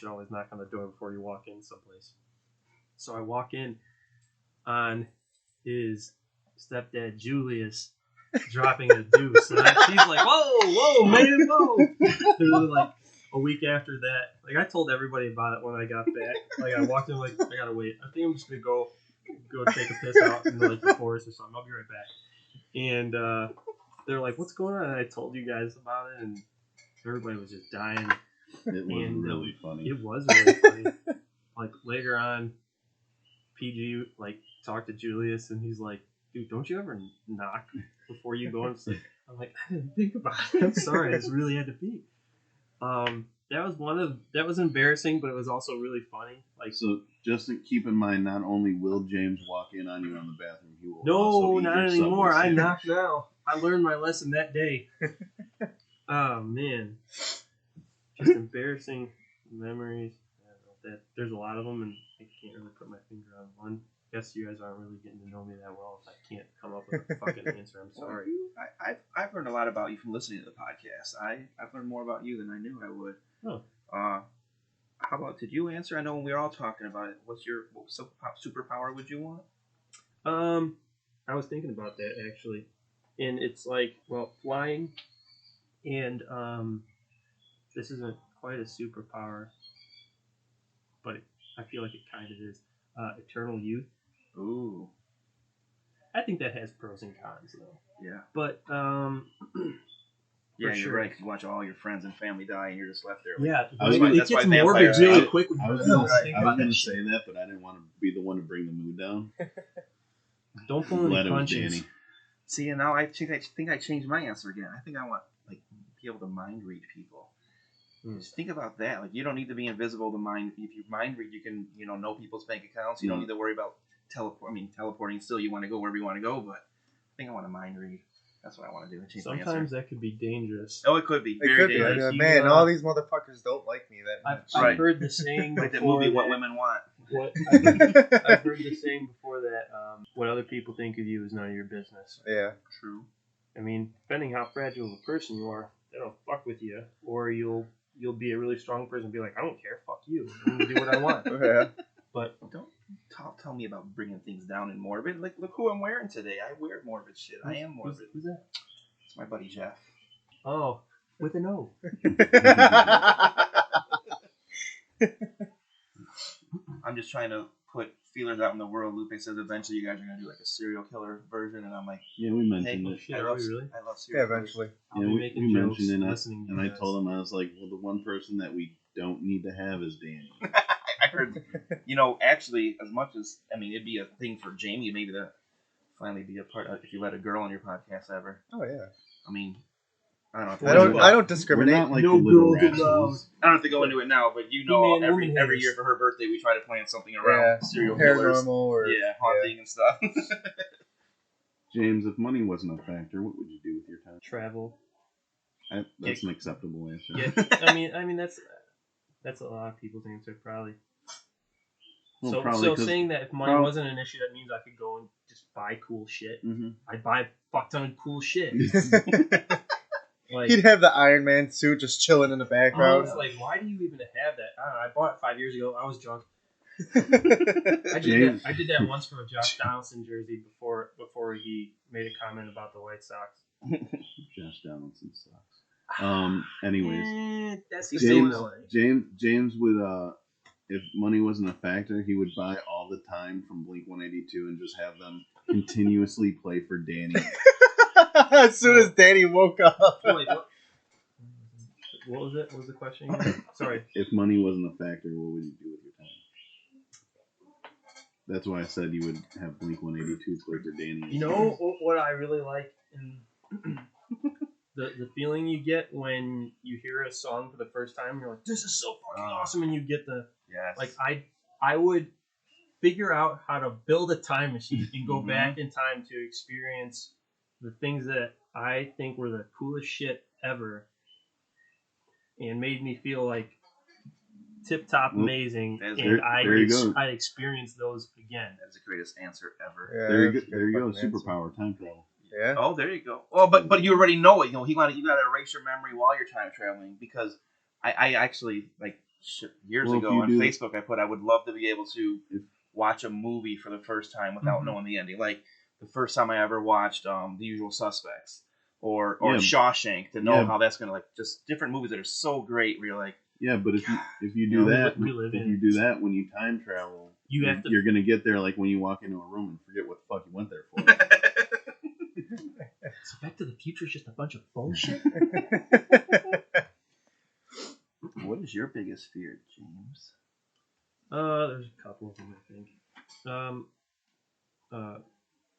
always knock on the door before you walk in someplace. So I walk in on his stepdad Julius dropping a deuce. And she's like, whoa, man, whoa. Literally like a week after that, like I told everybody about it when I got back. Like I walked in like, I gotta wait. I think I'm just gonna go take a piss out in like the forest or something. I'll be right back. And they're like, what's going on? And I told you guys about it, and everybody was just dying. It was really funny. It was really funny. Like later on, PG like talked to Julius, and he's like, dude, don't you ever knock before you go and sleep? I'm like, I didn't think about it. I'm sorry, I just really had to pee. That was embarrassing, but it was also really funny. Like, so just to keep in mind, not only will James walk in on you on the bathroom, he will no, also eat not your anymore. Subway I sandwich. knock now. I learned my lesson that day. Oh man, just embarrassing memories. I don't know, that there's a lot of them, and I can't really put my finger on one. I guess you guys aren't really getting to know me that well. If I can't come up with a fucking answer, I'm sorry. I've learned a lot about you from listening to the podcast. I've learned more about you than I knew I would. Oh. How about, did you answer? I know when we were all talking about it. What superpower would you want? I was thinking about that actually, and it's like, well, flying, and this isn't quite a superpower, but I feel like it kind of is. Eternal youth. Ooh, I think that has pros and cons though. yeah. But Yeah, for you're sure. right. 'Cause you watch all your friends and family die, and you're just left there. Yeah, I was it gonna- gets that's why morbid vampires- really I- quick when I was you gonna, think I was about gonna that say shit. that, but I didn't want to be the one to bring the mood down. Don't pull I'm glad any it was punches. Danny. See, and now I think I changed my answer again. I think I want like be able to mind read people. Just think about that. Like, you don't need to be invisible to mind. If you mind read, you can know people's bank accounts. You don't need to worry about teleporting. Still, you want to go wherever you want to go, but I think I want to mind read. That's what I want to do. Change my Sometimes answer. that could be dangerous. Oh, it could be It very could be. dangerous. Like, You, man, all these motherfuckers don't like me that I've, much. I've Right. heard the saying Like that before movie, What that- Women Want. What I've heard the saying before that what other people think of you is none of your business. Yeah. True. I mean, depending how fragile of a person you are, they'll fuck with you, or you'll be a really strong person and be like, I don't care, fuck you, I'm gonna do what I want. Yeah. But Don't tell me about bringing things down in morbid. Like, look who I'm wearing today. I wear morbid shit. I am morbid. who's that? It's my buddy Jeff. Oh, with an O. I'm just trying to put feelers out in the world. Lupe says eventually you guys are gonna do like a serial killer version, and I'm like, Yeah, we mentioned hey, it. Shit, I are love we really? I love Yeah, serial killers. eventually. I'll Yeah, be we making jokes, mentioned it, listening to and you I guys. told him, I was like, well, the one person that we don't need to have is Danny. I heard, actually, as much as it'd be a thing for Jamie maybe to finally be a part of, if you let a girl on your podcast ever. Oh yeah. I mean, I don't know. If I don't We're discriminate. not like No the little girls rascals. I don't have to go into it now, but He-Man every woman every haters. year for her birthday we try to plan something around Yeah. serial killers. Paranormal or Yeah, haunting and stuff. James, if money wasn't a factor, what would you do with your time? Travel. That's an acceptable answer. Yeah, I mean that's a lot of people's answer probably. Well, So probably 'cause- saying that if money prob- wasn't an issue, that means I could go and just buy cool shit. Mhm. I'd buy a fuck ton of cool shit. Like, He'd have the Iron Man suit just chilling in the I background. was like, why do you even have that? I don't know. I bought it 5 years ago. I was drunk. I James- did that once from a Josh Donaldson jersey before he made a comment about the White Sox. Josh Donaldson sucks. Anyways, That's He's still in James, LA. James would, if money wasn't a factor, he would buy all the time from Blink-182 and just have them continuously play for Danny. As soon as Danny woke up. Oh, wait, what was it? What was the question again? Sorry. If money wasn't a factor, what would you do with your time? That's why I said you would have Blink-182 play for Danny. You know what I really like in the feeling you get when you hear a song for the first time. You're like, this is so fucking awesome, and you get the Yes. like. I would figure out how to build a time machine and go back in time to experience the things that I think were the coolest shit ever, and made me feel like tip top Well, amazing, there- and there you go. I experienced those again. That's the greatest answer ever. Yeah, There you that's go. a There you good go. fucking answer. Superpower, time travel. Yeah. Oh, there you go. Well, but you already know it. You got to erase your memory while you're time traveling, because I actually years Well, if ago you on do- Facebook I put I would love to be able to watch a movie for the first time without knowing the ending. Like the first time I ever watched The Usual Suspects or Yeah. Shawshank, to know Yeah. how that's gonna, like, just different movies that are so great where you're like, Yeah, but if you You do know, that, relive if it. you do that when you time travel, You have to- you're gonna get there like when you walk into a room and forget what the fuck you went there for. So Back to the Future is just a bunch of bullshit. what is your biggest fear, James? There's a couple of them, I think.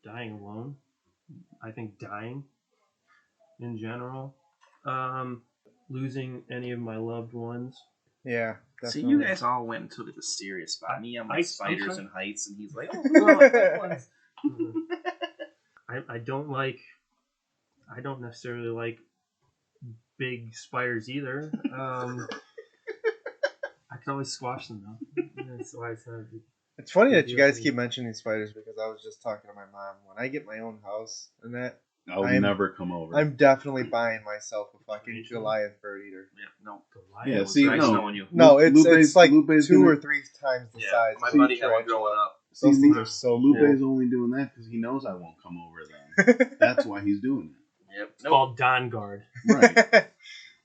Dying alone. I think dying in general. Losing any of my loved ones. Yeah. See, Definitely. you guys all went and took it the serious spot. Me, I'm like I- spiders sometimes- and heights, and he's like, oh, I don't like. I don't necessarily like big spiders either. I can always squash them though. That's why it's not. It's funny that you guys keep mentioning spiders, because I was just talking to my mom. When I get my own house and that, I'll I'm- never come over. I'm definitely buying myself a fucking Rachel? Goliath bird eater. Yeah, no. Yeah, Goliath. see, Nice no. knowing you. No, Lupe's- it's like Lupe's 2 gonna- or 3 times the Yeah, size. my of a buddy had one tarantula. growing up. See, Those things are so Lupe's cool. only doing that because he knows I won't come over then. That's why he's doing Yep. It's called Don Guard. it. Right.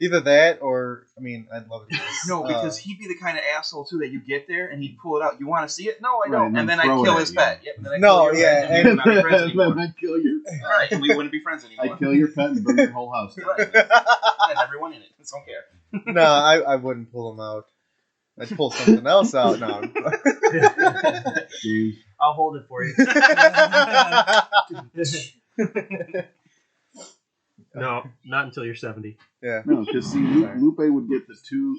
Either that or, I mean, I'd love to do this. No, because he'd be the kind of asshole too that you get there and he'd pull it out. You want to see it? No, I Right, don't. and And then then I'd throw it kill at his you. pet. Yep. And then I'd No, kill your yeah, pet, and we wouldn't be friends And anymore. then I kill your Right, and we wouldn't be friends anymore. I kill your pet and burn your whole house down. Right. And everyone in it. I don't care. No, I wouldn't pull them out. I'd pull something else out. No. James, I'll hold it for you. No, not until you're 70. Yeah. no, because see, Sorry. Lupe would get the 2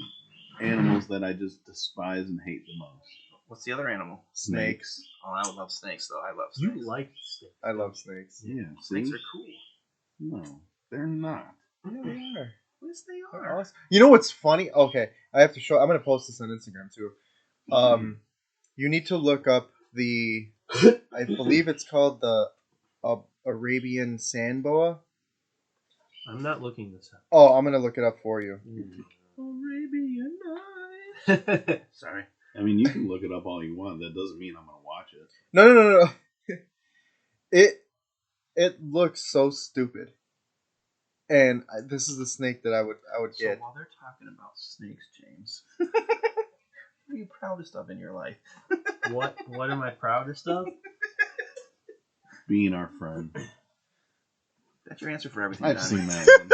animals that I just despise and hate the most. What's the other animal? Snakes. Oh, I would love snakes though. I love You snakes. like snakes. I love snakes. Yeah, Snakes see? are cool. No, they're not. Yeah, they are. Yes, they They're are. awesome. You know what's funny? Okay, I have to show. I'm gonna post this on Instagram too. You need to look up the. I believe it's called the Arabian sand boa. I'm not looking this up. Oh, I'm gonna look it up for you. Arabian Night. Sorry. I mean, you can look it up all you want. That doesn't mean I'm going to watch it. No. It looks so stupid, and this is the snake that I would So get. while they're talking about snakes, James, what are you proudest of in your life? What am I proudest of? Being our friend. That's your answer for everything. I've Donnie. seen that one.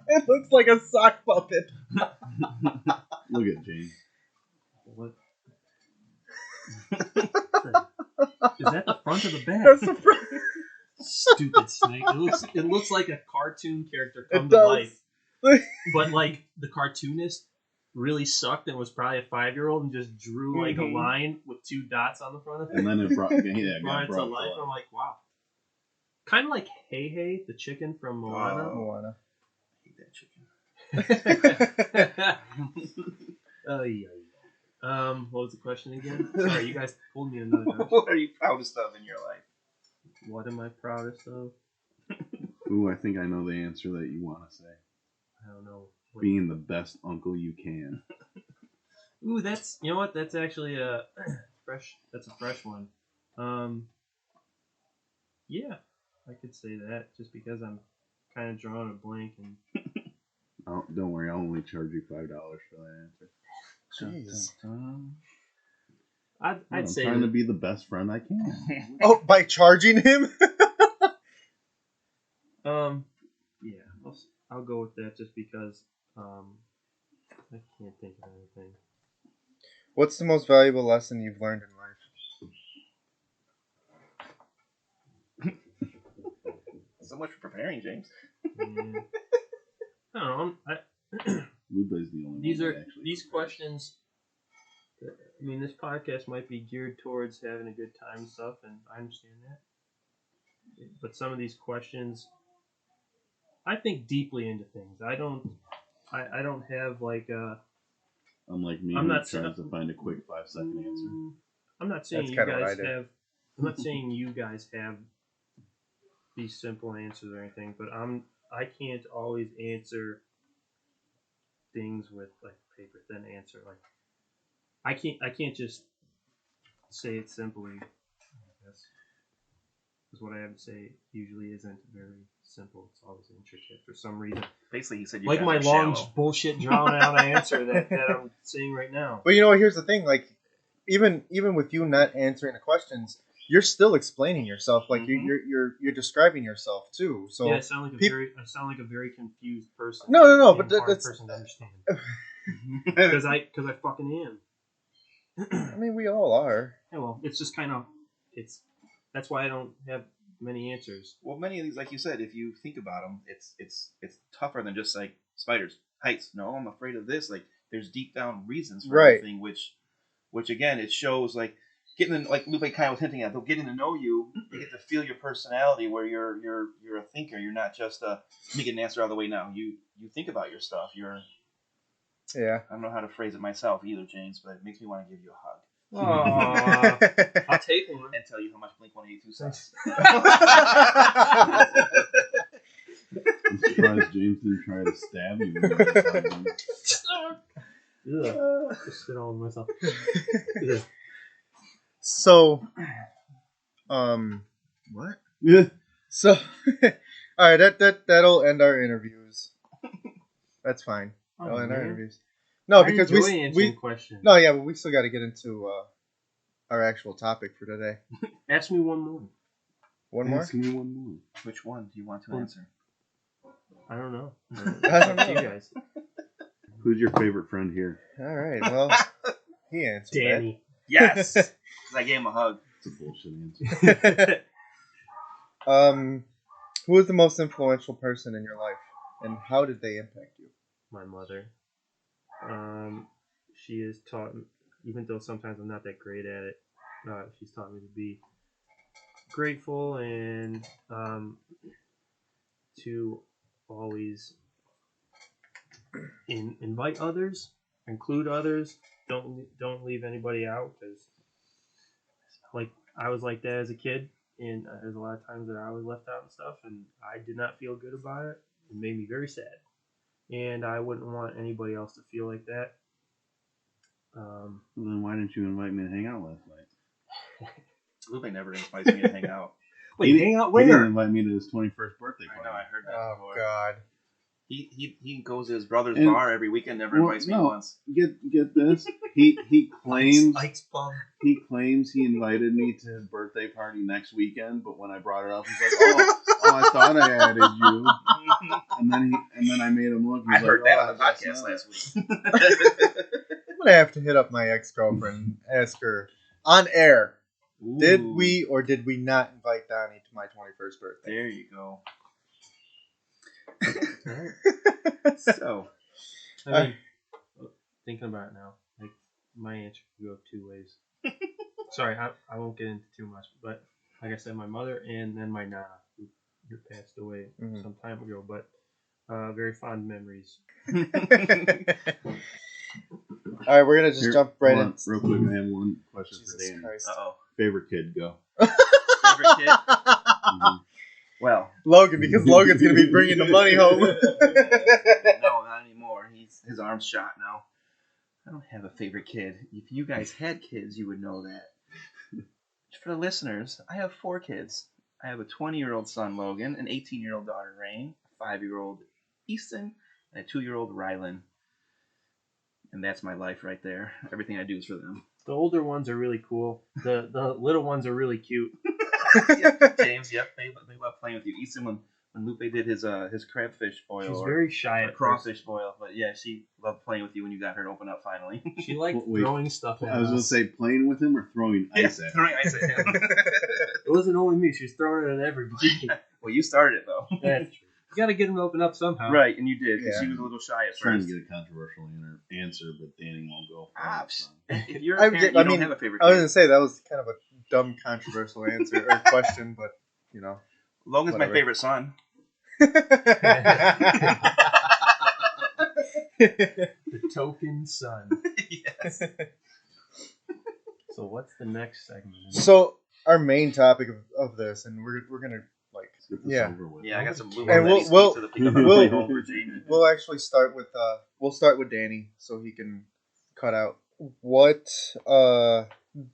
It looks like a sock puppet. Look at James. What? Is that the front of the bag? That's the front. Stupid snake. It looks like a cartoon character come It to does. life. But like the cartoonist really sucked and was probably a 5-year-old and just drew like a Mhm. line with 2 dots on the front of it. And then it brought, Brought it got to brought life. to I'm life. like, wow. Kind of like Hey Hey, the chicken from Moana. Moana. I hate that chicken. What was the question again? Sorry, you guys pulled me in another direction. What are you proudest of in your life? What am I proudest of? Ooh, I think I know the answer that you want to say. I don't know. What- Being the best uncle you can. Ooh, that's, you know what? That's actually a fresh. That's a fresh one. Yeah, I could say that just because I'm kind of drawing a blank and Oh, don't worry, I'll only charge you $5 for that answer. Jeez. I'd I'm say trying to that- be the best friend I can. Oh, by charging him? yeah, I'll go with that just because I can't think of anything. What's the most valuable lesson you've learned in life? So much for preparing, James. Yeah. I don't know. Lupe's the only These one are that actually these questions. I mean, this podcast might be geared towards having a good time and stuff, and I understand that. But some of these questions, I think deeply into things. I don't have like a. Unlike me, I'm who not tries to find a quick 5-second answer. I'm not saying That's you kinda what I guys do. have. I'm not saying you guys have these simple answers or anything, but I can't always answer things with like paper thin answer. Like I can't just say it simply. I guess because what I have to say usually isn't very simple. It's always intricate for some reason. Basically, he said you Like guys my are long shallow. bullshit drawn out answer that I'm saying right now. But you know, here's the thing. Like, even with you not answering the questions, you're still explaining yourself. Like Mhm. you're describing yourself too. So Yeah, I sound like peop- a very confused person. no, And but hard that's. person to understand. Because I fucking am. I mean, we all are. Yeah, well, it's just kind of that's why I don't have many answers. Well, many of these, like you said, if you think about them, it's tougher than just like spiders, heights. No, I'm afraid of this. Like, there's deep down reasons for Right. everything, which again, it shows like getting in, like Lupe kind of was hinting at, though, getting to know you, you get to feel your personality, where you're a thinker. You're not just let me get an answer out of the way now. You think about your stuff. Yeah. I don't know how to phrase it myself either, James, but it makes me want to give you a hug. Aw, I'll take one. and tell you how much Blink-182 sucks. I'm surprised James didn't try to stab you. When you were talking. Ugh. Just spit all over myself. Ugh. So, what? Yeah. So, all right, that'll end our interviews. That's fine. That'll end our man. interviews. No, I because enjoy we answering questions. no, yeah, but we still got to get into our actual topic for today. Ask me one more. One more. Ask me one more. Which one do you want to answer? I don't know. I don't Up to know. you guys. Who's your favorite friend here? All right. Well, he answered Danny. Yes! Because I gave him a hug. It's a bullshit answer. that. Who is the most influential person in your life, and how did they impact you? My mother. She has taught me, even though sometimes I'm not that great at it, she's taught me to be grateful and to always invite others, include others. Don't leave anybody out, because like I was like that as a kid, and there's a lot of times that I was left out and stuff, and I did not feel good about it. It made me very sad, and I wouldn't want anybody else to feel like that. Well, then why didn't you invite me to hang out last night? Lupe never invites me to hang out. Wait, He hang out He didn't where? invite me to his 21st birthday I party. know, I heard that Oh before. God. He goes to his brother's And- bar every weekend, never Well, invites me no. once. Get this. He claims Ike's bum. he claims he invited me to his birthday party next weekend, but when I brought it up, he's like, "Oh, I thought I added you." And then I made him look. He's I heard like, that "Oh, on the that's podcast not." last week. I'm gonna have to hit up my ex-girlfriend and ask her on air. Did Ooh, we or did we not invite Donnie to my 21st birthday? There you go. Alright. So, I mean, thinking about it now, like my answer could go two ways. Sorry, I won't get into too much, but like I said, my mother and then my nana, who passed away Mhm. some time ago, but very fond memories. All right, we're gonna just Here, jump right hold in. on, real quick. I have one question for Jesus Dan. Christ. uh-oh. Favorite kid, go. Favorite kid? Mhm. Well, Logan, because Logan's gonna be bringing the money home. no, not anymore. His arm's shot now. I don't have a favorite kid. If you guys had kids, you would know that. For the listeners, I have 4 kids. I have a 20-year-old son, Logan, an 18-year-old daughter, Rain, a 5-year-old Easton, and a 2-year-old Rylan. And that's my life right there. Everything I do is for them. The older ones are really cool. The little ones are really cute. James, yep, they love playing with you. Easton, when Lupe did his crabfish boil She's or very shy at first. crawfish boil, but yeah, she loved playing with you when you got her to open up finally. She liked Wait, throwing stuff at I was gonna us. say playing with him or throwing ice at him. throwing ice at him. It wasn't only me. She was throwing it at everybody. Well, you started it though. That's true. You gotta get them to open up somehow. Right, and you did, because Yeah. she was a little shy at Trying to first. get a controversial answer, but Danny won't go. For Ah, it, so. if you're a I parent, you mean, don't have a favorite I was kid. gonna say that was kind of a dumb, controversial answer or question, but you know. Logan's my whatever. favorite son. The token son. Yes. So what's the next segment? So our main topic of this, and we're gonna like, Let's get this yeah, over with. Yeah, I got some blue And ones we'll- to the pick up the we'll- plate home for Jamie. we'll actually start with Danny so he can cut out what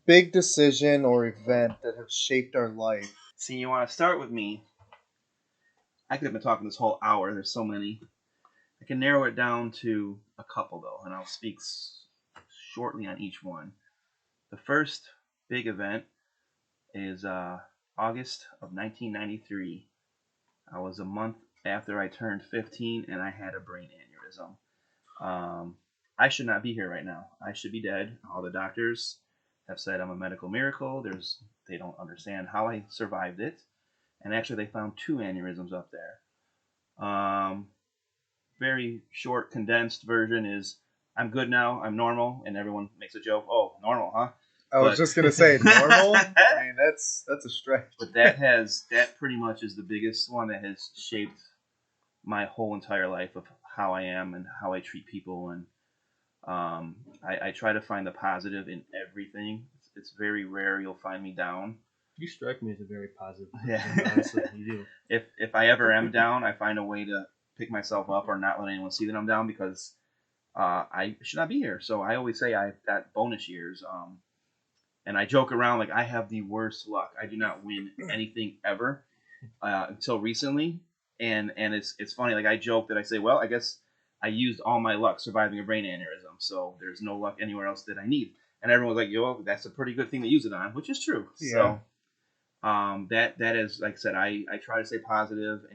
big decision or event that have shaped our life. See, you want to start with me? I could have been talking this whole hour. There's so many. I can narrow it down to a couple though, and I'll speak shortly on each one. The first big event is August of 1993. I was a month after I turned 15, and I had a brain aneurysm. I should not be here right now. I should be dead. All the doctors have said I'm a medical miracle. They don't understand how I survived it. And actually, they found 2 aneurysms up there. Very short, condensed version is I'm good now. I'm normal, and everyone makes a joke. Oh, normal, huh? I was But- just gonna say normal. I mean, that's a stretch. But that pretty much is the biggest one that has shaped my whole entire life of how I am and how I treat people. And I try to find the positive in everything. It's very rare you'll find me down. You strike me as a very positive person, Yeah. honestly. You do. If I ever am down, I find a way to pick myself up or not let anyone see that I'm down because I should not be here. So I always say I've got bonus years. And I joke around like I have the worst luck. I do not win anything ever until recently. And it's funny. Like I joke that I say, well, I guess I used all my luck surviving a brain aneurysm, so there's no luck anywhere else that I need. And everyone's like, yo, that's a pretty good thing to use it on, which is true. Yeah. So that is, like I said, I try to stay positive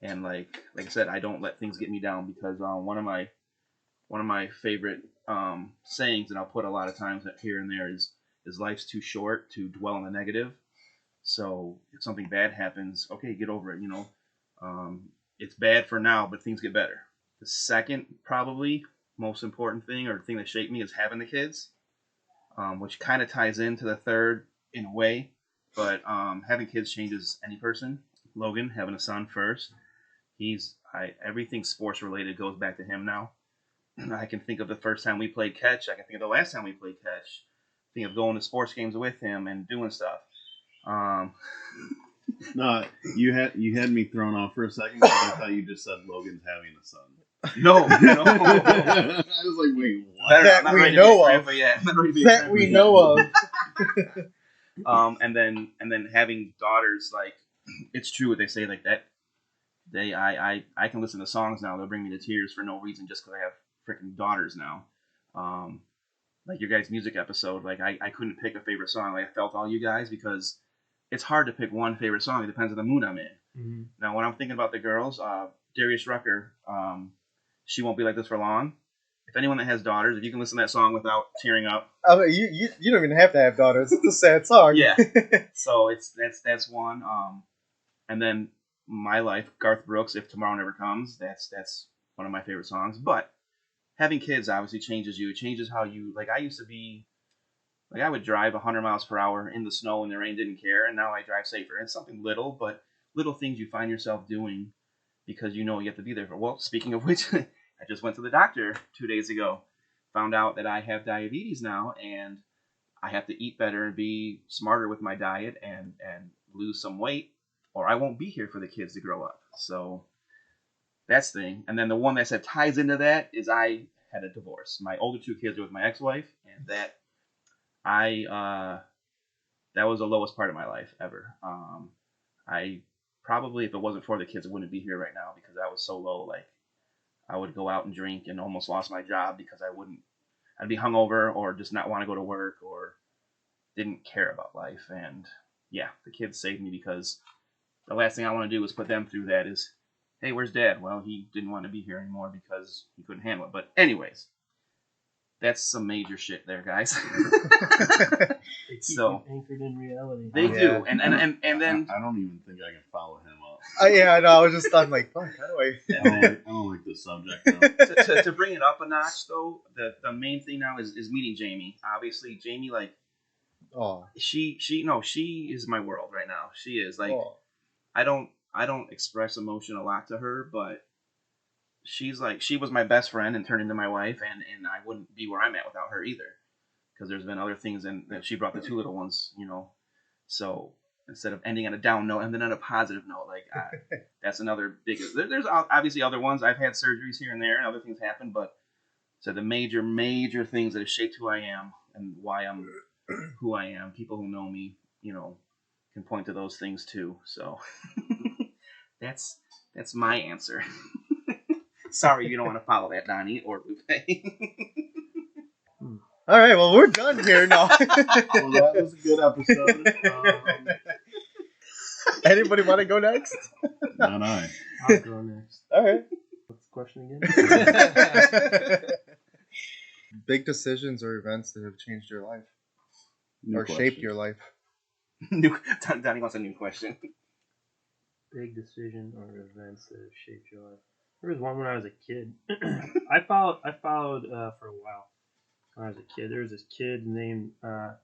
and like I said, I don't let things get me down because one of my favorite sayings, and I'll put a lot of times here and there is life's too short to dwell on the negative. So if something bad happens, okay, get over it. It's bad for now, but things get better. The second, probably most important thing or thing that shaped me is having the kids, which kind of ties into the third in a way. But having kids changes any person. Logan, having a son first, everything sports related goes back to him now. I can think of the first time we played catch. I can think of the last time we played catch. Think of going to sports games with him and doing stuff. No, you had me thrown off for a second because I thought you just said Logan's having a son. No. I was like, wait, what? That we know of. That we know of. And then having daughters, like it's true what they say, like that. I can listen to songs now. They'll bring me to tears for no reason just because I have freaking daughters now. Like your guys' music episode, like I couldn't pick a favorite song. Like I felt all you guys because it's hard to pick one favorite song. It depends on the mood I'm in. Mm-hmm. Now, when I'm thinking about the girls, Darius Rucker, She Won't Be Like This for Long. If anyone that has daughters, if you can listen to that song without tearing up. I mean, you don't even have to have daughters. It's a sad song. Yeah. So that's one. And then My Life, Garth Brooks, If Tomorrow Never Comes. That's one of my favorite songs. But having kids obviously changes you. It changes how you, like I used to be, like I would drive 100 miles per hour in the snow and the rain, didn't care, and now I drive safer. It's something little, but little things you find yourself doing because you know you have to be there for. Well, speaking of which, I just went to the doctor 2 days ago. Found out that I have diabetes now, and I have to eat better and be smarter with my diet and lose some weight, or I won't be here for the kids to grow up. So that's the thing. And then the one that said ties into that is I had a divorce. My older two kids are with my ex-wife, and that was the lowest part of my life ever. I probably, if it wasn't for the kids, I wouldn't be here right now because I was so low. Like I would go out and drink and almost lost my job because I'd be hungover or just not want to go to work or didn't care about life. And yeah, the kids saved me because the last thing I want to do is put them through that is, hey, where's Dad? Well, he didn't want to be here anymore because he couldn't handle it. But anyways, that's some major shit there, guys. They keep So you anchored in reality. they do, and then I don't even think I can follow him up. Yeah, I know. I was just thought like, fuck, how do I don't like this subject now. to bring it up a notch though, the main thing now is meeting Jamie. Obviously, Jamie, like Oh, she is my world right now. She is like oh. I don't express emotion a lot to her, but she's like she was my best friend and turned into my wife, and I wouldn't be where I'm at without her either. Because there's been other things that she brought the two little ones, So instead of ending on a down note and then on a positive note, like that's another big. There's obviously other ones. I've had surgeries here and there, and other things happen. But so the major things that have shaped who I am and why I'm who I am. People who know me, can point to those things too. So that's my answer. Sorry, you don't want to follow that, Donnie or Lupe. All right, well, we're done here now. Well, that was a good episode. Anybody want to go next? Not I. I'll go next. All right. What's the question again? Big decisions or events that have changed your life New or question. shaped your life. Donnie wants a new question. Big decision or events that have shaped your life. There was one when I was a kid. I followed for a while. When I was a kid, there was this kid named. Well,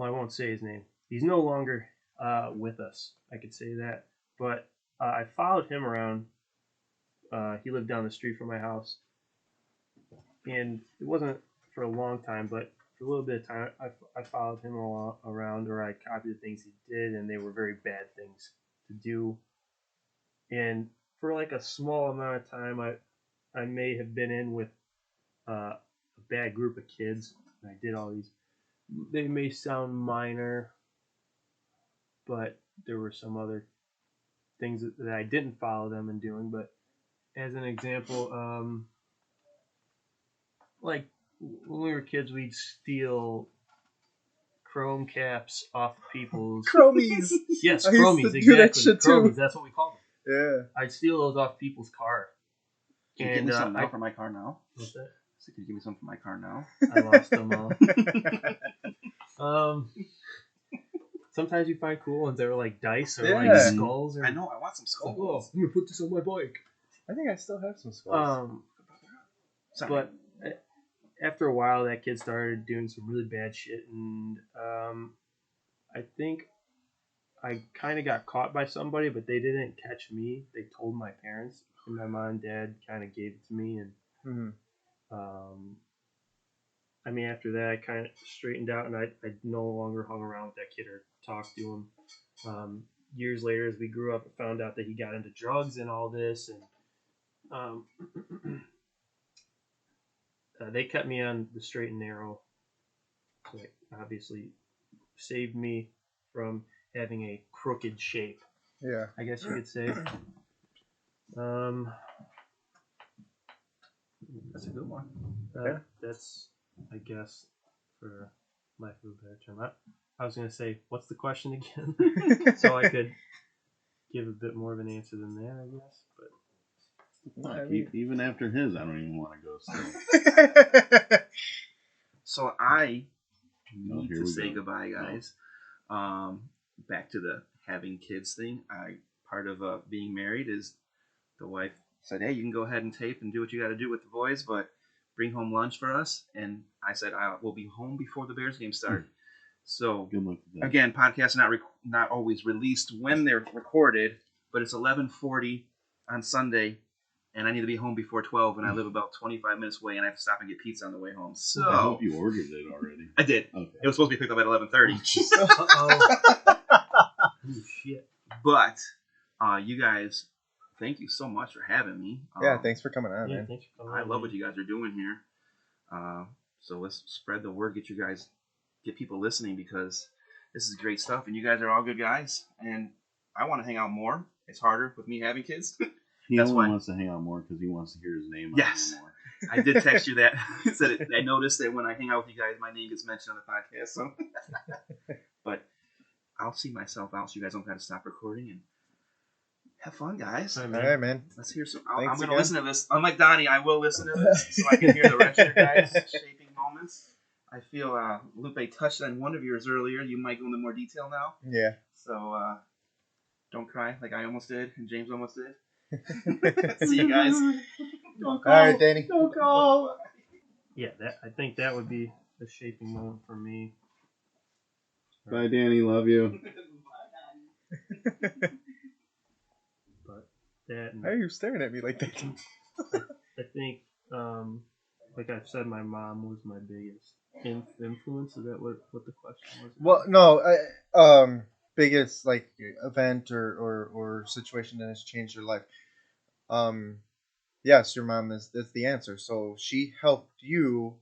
I won't say his name. He's no longer with us. I could say that, but I followed him around. He lived down the street from my house, and it wasn't for a long time, but for a little bit of time, I followed him around, or I copied the things he did, and they were very bad things to do. And for like a small amount of time, I may have been in with a bad group of kids. And I did all these. They may sound minor, but there were some other things that I didn't follow them in doing. But as an example, like when we were kids, we'd steal chrome caps off people's. Chromies. Yes, I used chromies. to Exactly. do that shit too. Chromies. That's what we called them. Yeah. I'd steal those off people's car. Can you give me some now for my car now? What's that? So can you give me some for my car now? I lost them all. Sometimes you find cool ones that are like dice or like Yeah. skulls. Or, I know. I want some oh, skulls. I'm gonna put this on my bike. I think I still have some skulls. Sorry. But after a while, that kid started doing some really bad shit, and I think I kind of got caught by somebody, but they didn't catch me. They told my parents, and my mom and dad kind of gave it to me, and I mean, after that, I kind of straightened out, and I no longer hung around with that kid or talked to him. Years later, as we grew up, I found out that he got into drugs and all this, and they kept me on the straight and narrow. Like, obviously, saved me from having a crooked shape, Yeah. I guess you could say. That's a good one. Yeah. That's, I guess, for lack of a better term. I was going to say, what's the question again? So I could give a bit more of an answer than that, I guess. But I mean- Even after his, I don't even want to go still. So I Oh, need here to we say go. goodbye, guys. Back to the having kids thing. Part of being married is the wife said, "Hey, you can go ahead and tape and do what you got to do with the boys, but bring home lunch for us." And I said, "I will be home before the Bears game start." So Good luck with that. again, podcasts are not always released when they're recorded, but it's 11:40 on Sunday, and I need to be home before 12, and I live about 25 minutes away, and I have to stop and get pizza on the way home. So I hope you ordered it already. I did. Okay. It was supposed to be picked up at 11:30. oh shit. But you guys, thank you so much for having me. Yeah, thanks for coming on, Yeah, man. thanks for coming I on, love man. what you guys are doing here. So let's spread the word, get people listening, because this is great stuff, and you guys are all good guys, and I want to hang out more. It's harder with me having kids. He That's only why. wants to hang out more because he wants to hear his name. Yes. More. I did text you that. I noticed that when I hang out with you guys, my name gets mentioned on the podcast. So, but I'll see myself out, so you guys don't have to stop recording, and have fun, guys. All right, All man. right, man. Let's hear some. Thanks I'm going to again. listen to this. Unlike Donnie, I will listen to this so I can hear the rest of your guys' shaping moments. I feel Lupe touched on one of yours earlier. You might go into more detail now. Yeah. So don't cry like I almost did and James almost did. See you guys. All right, Danny. Don't call. Yeah, I think that would be the shaping moment for me. Bye, Danny. Love you. But that, and Why are you staring at me like that? I think, like I said, my mom was my biggest influence. Is that what the question was? Well, no. Biggest like event or situation that has changed your life. Yes, your mom is the answer. So she helped you,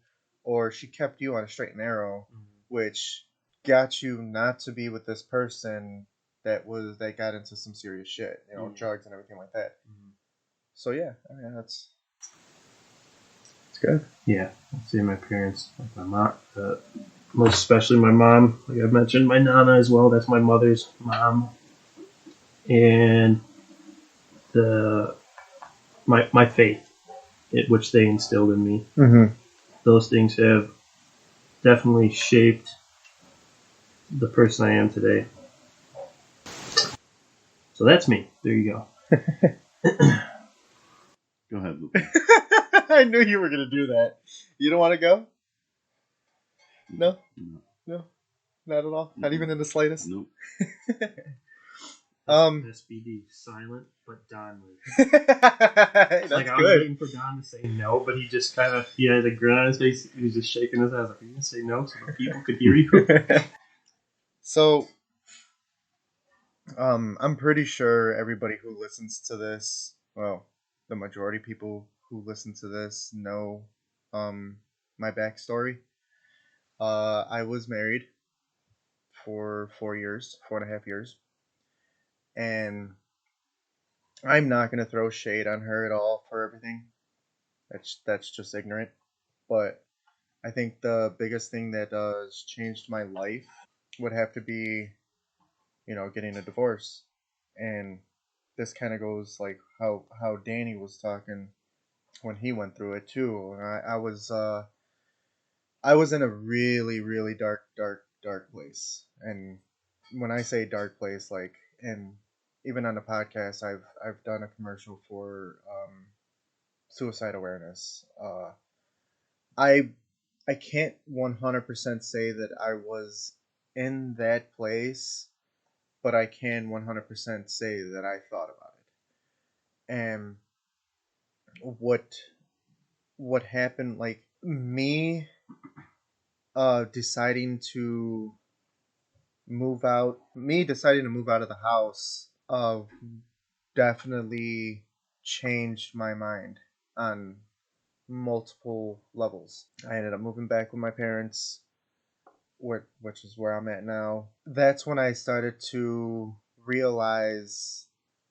or she kept you on a straight and narrow, which got you not to be with this person that got into some serious shit, drugs and everything like that. So yeah, I mean it's good. Yeah, I'd say my parents, like my mom, most especially my mom. Like I mentioned, my nana as well. That's my mother's mom, and my faith, which they instilled in me. Mm-hmm. Those things have definitely shaped the person I am today. So that's me. There you go. Go ahead, Lupe. I knew you were gonna do that. You don't want to go? No, No. no, not at all. Not even in the slightest. Nope. SBD, silent but Don move. That's Like I was good. waiting for Don to say no, but he just kind of had a grin on his face. He was just shaking his head. Like, "Are you gonna say no so the people could hear you?" So, I'm pretty sure everybody who listens to this, well, the majority of people who listen to this know, my backstory. I was married for 4 years, 4.5 years, and I'm not gonna throw shade on her at all for everything. That's just ignorant. But I think the biggest thing that has changed my life would have to be, getting a divorce. And this kind of goes like how Danny was talking when he went through it too. I was in a really really dark place, and when I say dark place, like, and even on the podcast, I've done a commercial for suicide awareness. I I can't 100% say that I was in that place, but I can 100% say that I thought about it. And what what happened, like me deciding to deciding to move out of the house definitely changed my mind on multiple levels. I ended up moving back with my parents, which is where I'm at now. That's when I started to realize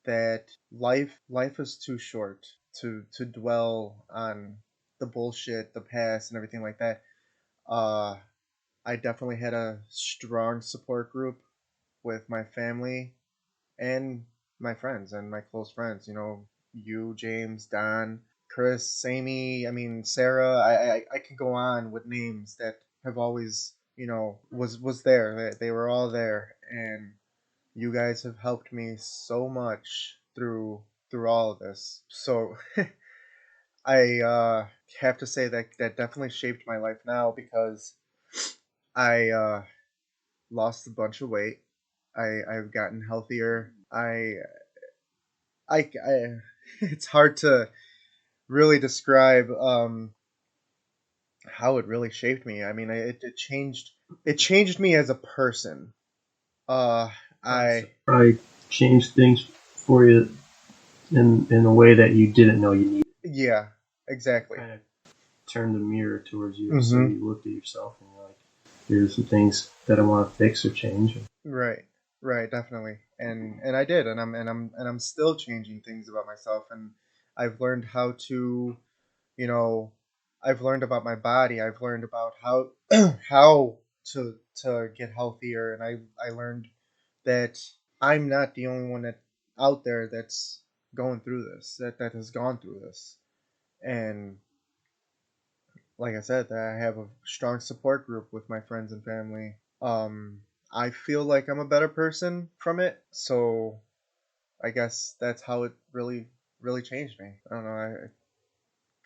that life is too short to dwell on the bullshit, the past, and everything like that. Uh, I definitely had a strong support group with my family and my friends and my close friends. You, James, Don, Chris, Amy. I mean, Sarah. I can go on with names that have always, was there. They were all there, and you guys have helped me so much through all of this. So I have to say that definitely shaped my life now, because I lost a bunch of weight. I've gotten healthier. I it's hard to really describe how it really shaped me. I mean, it changed me as a person. Uh, I changed things for you in a way that you didn't know you needed. yeah, exactly. Kind of turned the mirror towards you, so you looked at yourself and you're like, "Here's some things that I want to fix or change." Right, definitely. And I did, and I'm still changing things about myself, and I've learned how to, you know, I've learned about my body. I've learned about how how to get healthier, and I learned that I'm not the only one that out there that's going through this, that has gone through this. And like I said, that I have a strong support group with my friends and family. I feel like I'm a better person from it, so I guess that's how it really really changed me. I don't know. I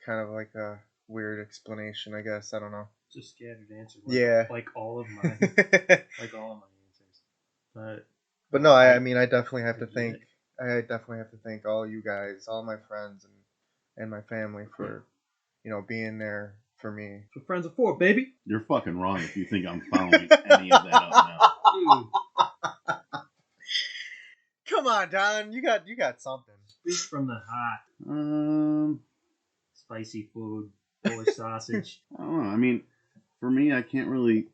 kind of like a weird explanation, I guess. I don't know. Just scattered answers. Yeah. Like all of mine. Like all of my answers. But no, I mean, I definitely have to thank. I definitely have to thank all you guys, all my friends, and my family for, being there for me. So friends of four, baby. You're fucking wrong if you think I'm following any of that up now. Dude, Come on, Don. You got something. speak from the heart. Um, Spicy food, Polish sausage. I don't know. I mean, for me, I can't really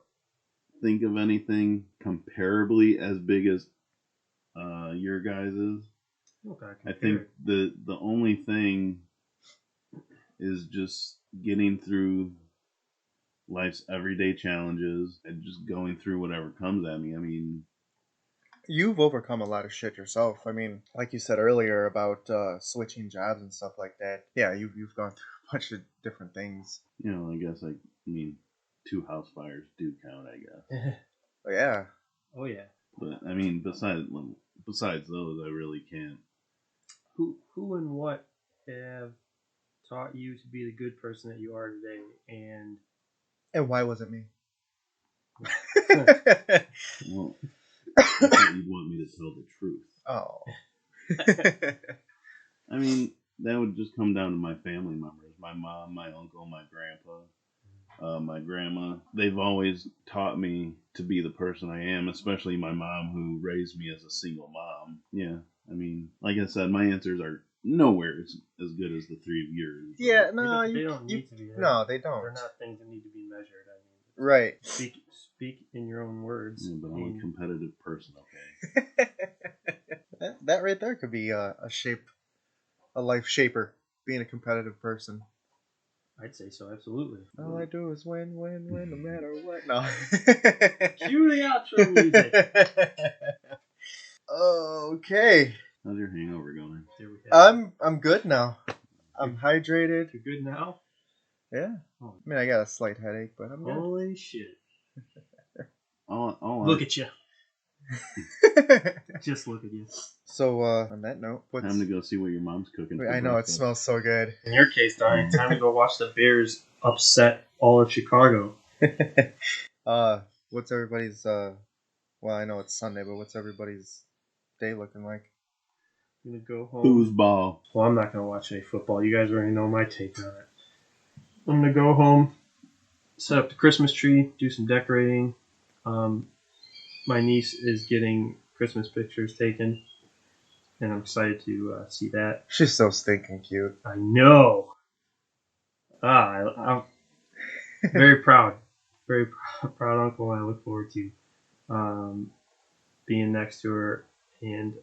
think of anything comparably as big as your guys' is. Okay, I think the only thing is just getting through life's everyday challenges and just going through whatever comes at me. I mean, You've overcome a lot of shit yourself. I mean, like you said earlier about switching jobs and stuff like that. Yeah, you've gone through a bunch of different things. I guess I mean, 2 house fires do count, I guess. But yeah. Oh yeah. But I mean, besides those, I really can't. Who and what have taught you to be the good person that you are today? And why was it me? Well, I thought you'd want me to tell the truth. Oh. I mean, that would just come down to my family members. My mom, my uncle, my grandpa, my grandma. They've always taught me to be the person I am, especially my mom who raised me as a single mom. Yeah, I mean, like I said, my answers are nowhere as good as the three of yours. Yeah, no, They don't need to be. No, they don't. They're not things that need to be measured. I mean, Right. Speak in your own words. Yeah, but I'm a competitive person, okay? that right there could be a life shaper, being a competitive person. I'd say so, absolutely. All I do is win, no matter what. No. Cue the outro music. Okay. How's your hangover going? There we go. I'm good now. I'm hydrated. You're good now? Yeah. Oh. I mean, I got a slight headache, but I'm good. Holy shit. Look At you. Just look at you. So, on that note, time to go see what your mom's cooking. I know, it smells so good. In your case, Donnie, time to go watch the Bears upset all of Chicago. What's everybody's, well, I know it's Sunday, but what's everybody's day looking like? I'm going to go home. Foosball. Well, I'm not going to watch any football. You guys already know my take on it. I'm going to go home, set up the Christmas tree, do some decorating. My niece is getting Christmas pictures taken, and I'm excited to see that. She's so stinking cute. I know. I'm very proud. Very proud uncle, and I look forward to being next to her and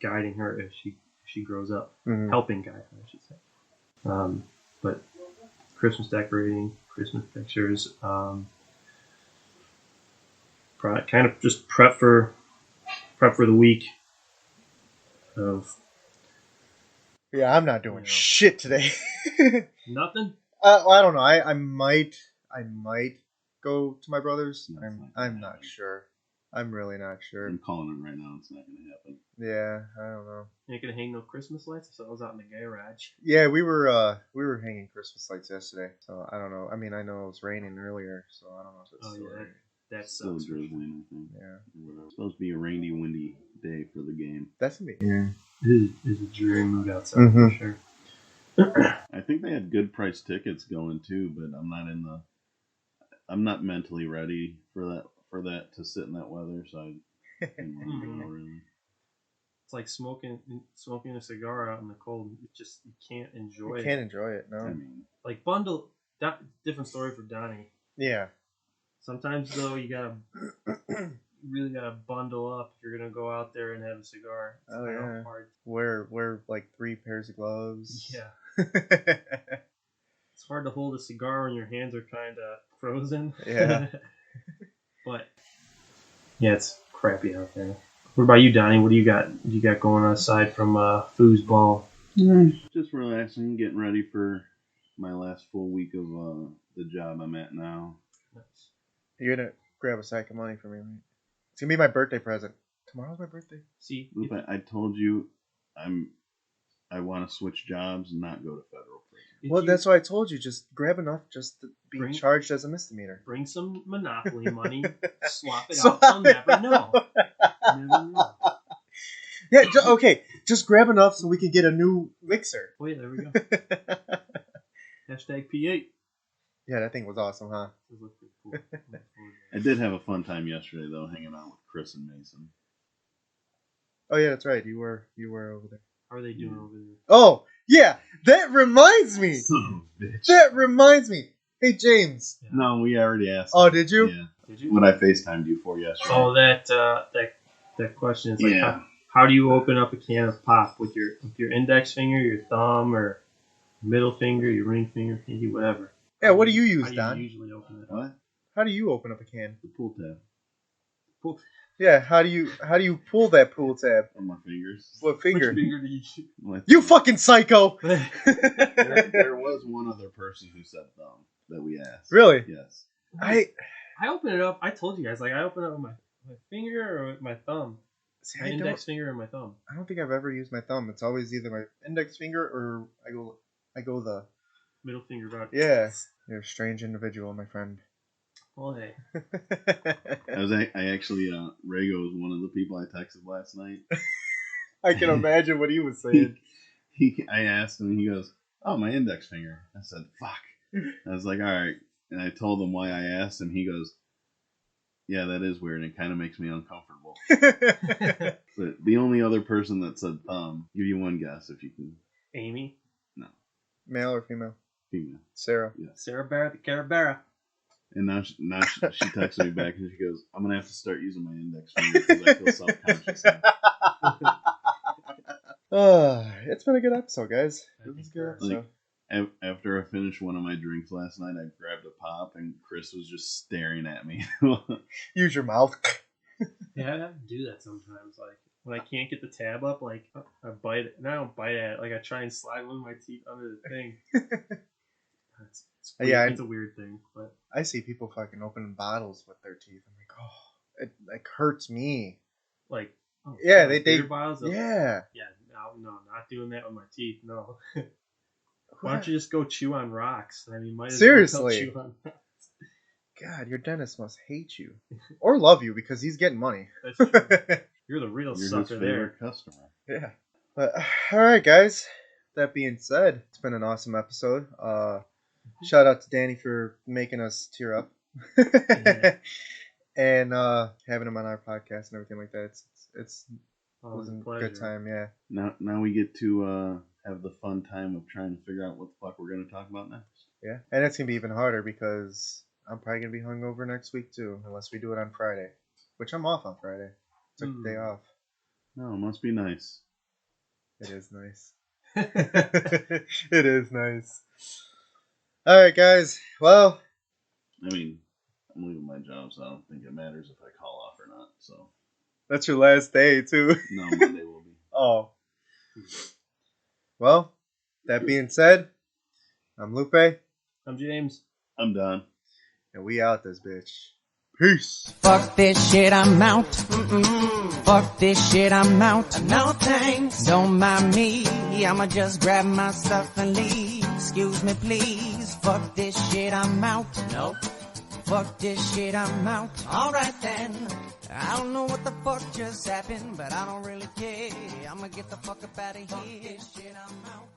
guiding her as she grows up. Mm-hmm. Helping guide her, I should say. But Christmas decorating, Christmas pictures, kind of just prep for the week of. Yeah, I'm not doing shit today. Nothing? I don't know. I might go to my brother's. I'm not sure. I'm really not sure. I'm calling it right now. It's not going to happen. Yeah, I don't know. You ain't gonna hang no Christmas lights? I saw those out in the garage. Yeah, we were hanging Christmas lights yesterday. So I don't know. I mean, I know it was raining earlier, so I don't know if it's still raining. That's still drizzling, I think. Yeah. It's supposed to be a rainy, windy day for the game. That's me. Yeah. It is a dreary move outside for sure. I think they had good price tickets going too, but I'm not mentally ready for that to sit in that weather, so I didn't want to go really. It's like smoking a cigar out in the cold. You can't enjoy it. You can't enjoy it, no. I mean, like different story for Donnie. Yeah. Sometimes though, you really gotta bundle up if you're gonna go out there and have a cigar. It's hard. Wear like 3 pairs of gloves. Yeah. It's hard to hold a cigar when your hands are kind of frozen. Yeah. But yeah, it's crappy out there. What about you, Donnie? What do you got? What do you got going on aside from foosball? Just relaxing, getting ready for my last full week of the job I'm at now. Nice. You're gonna grab a sack of money for me, right? It's gonna be my birthday present. Tomorrow's my birthday. See, Lupe, I told you, I want to switch jobs and not go to federal prison. Well, that's why I told you. Just grab enough just to be charged as a misdemeanor. Bring some Monopoly money, swap it out. They'll never know. Never know. Yeah, okay. Just grab enough so we can get a new mixer. Oh yeah, there we go. Hashtag P8. Yeah, that thing was awesome, huh? It was pretty cool. I did have a fun time yesterday though, hanging out with Chris and Mason. Oh yeah, that's right. You were over there. How are they doing over there? Oh yeah, that reminds me. That reminds me. Hey James. Yeah. No, we already asked. Oh, did you? Yeah. Did you? What I FaceTimed you for yesterday. Oh, that question is like, how do you open up a can of pop with your index finger, your thumb, or middle finger, your ring finger, pinky, whatever? Yeah, what do you use, Don? Don? You usually open it. What? How do you open up a can? The pool tab. Yeah, how do you pull that pool tab? On my fingers. What finger? Which finger do you use? You fucking psycho! There was one other person who said thumb that we asked. Really? Yes. I open it up. I told you guys, like, I open it up with my finger or with my thumb. See, my index finger and my thumb. I don't think I've ever used my thumb. It's always either my index finger or I go the middle finger route. Yeah. You're a strange individual, my friend. Well, hey. I actually, Rago was one of the people I texted last night. I can imagine what he was saying. I asked him, he goes, "Oh, my index finger." I said, "Fuck." I was like, "All right," and I told him why I asked him. He goes, "Yeah, that is weird, and it kind of makes me uncomfortable." But the only other person that said thumb, give you one guess if you can. Amy? No, Male or female? female. Sarah. Yes. Sarah Barrett, the Carabara. And now she texted me back and she goes, "I'm gonna have to start using my index finger because I feel self-conscious now." It's been a good episode, guys. It was a good episode. After I finished one of my drinks last night, I grabbed a pop and Chris was just staring at me. Use your mouth. Yeah, I have to do that sometimes. Like, when I can't get the tab up, like, I bite it. And I don't bite at it. Like, I try and slide one of my teeth under the thing. It's weird. Yeah, It's a weird thing. But I see people fucking opening bottles with their teeth. I'm like, oh, it like hurts me. like, Yeah, like they beer bottles of- yeah. Yeah, no, not doing that with my teeth. No. Why don't you just go chew on rocks? I mean, might as Seriously. well chew on rocks. God, your dentist must hate you or love you because he's getting money. That's true. You're the real You're his sucker there. favorite customer. Yeah. But all right, guys. That being said, it's been an awesome episode. Shout out to Danny for making us tear up. And having him on our podcast and everything like that. It was a good time, yeah. Now we get to have the fun time of trying to figure out what the fuck we're going to talk about next. Yeah. And it's going to be even harder because I'm probably going to be hungover next week too, unless we do it on Friday. Which I'm off on Friday. Took the day off. No, it must be nice. It is nice. It is nice. All right, guys. Well, I mean, I'm leaving my job, so I don't think it matters if I call off or not. So that's your last day, too. no, Monday will be. Oh. Well, that being said, I'm Lupe. I'm James. I'm done. And we out this bitch. Peace. Fuck this shit, I'm out. Fuck this shit, I'm out. No thanks. Don't mind me. I'ma just grab my stuff and leave. Excuse me, please. Fuck this shit, I'm out. Nope. Fuck this shit, I'm out. Alright then. I don't know what the fuck just happened, but I don't really care. I'ma get the fuck up out of here. Fuck this shit, I'm out.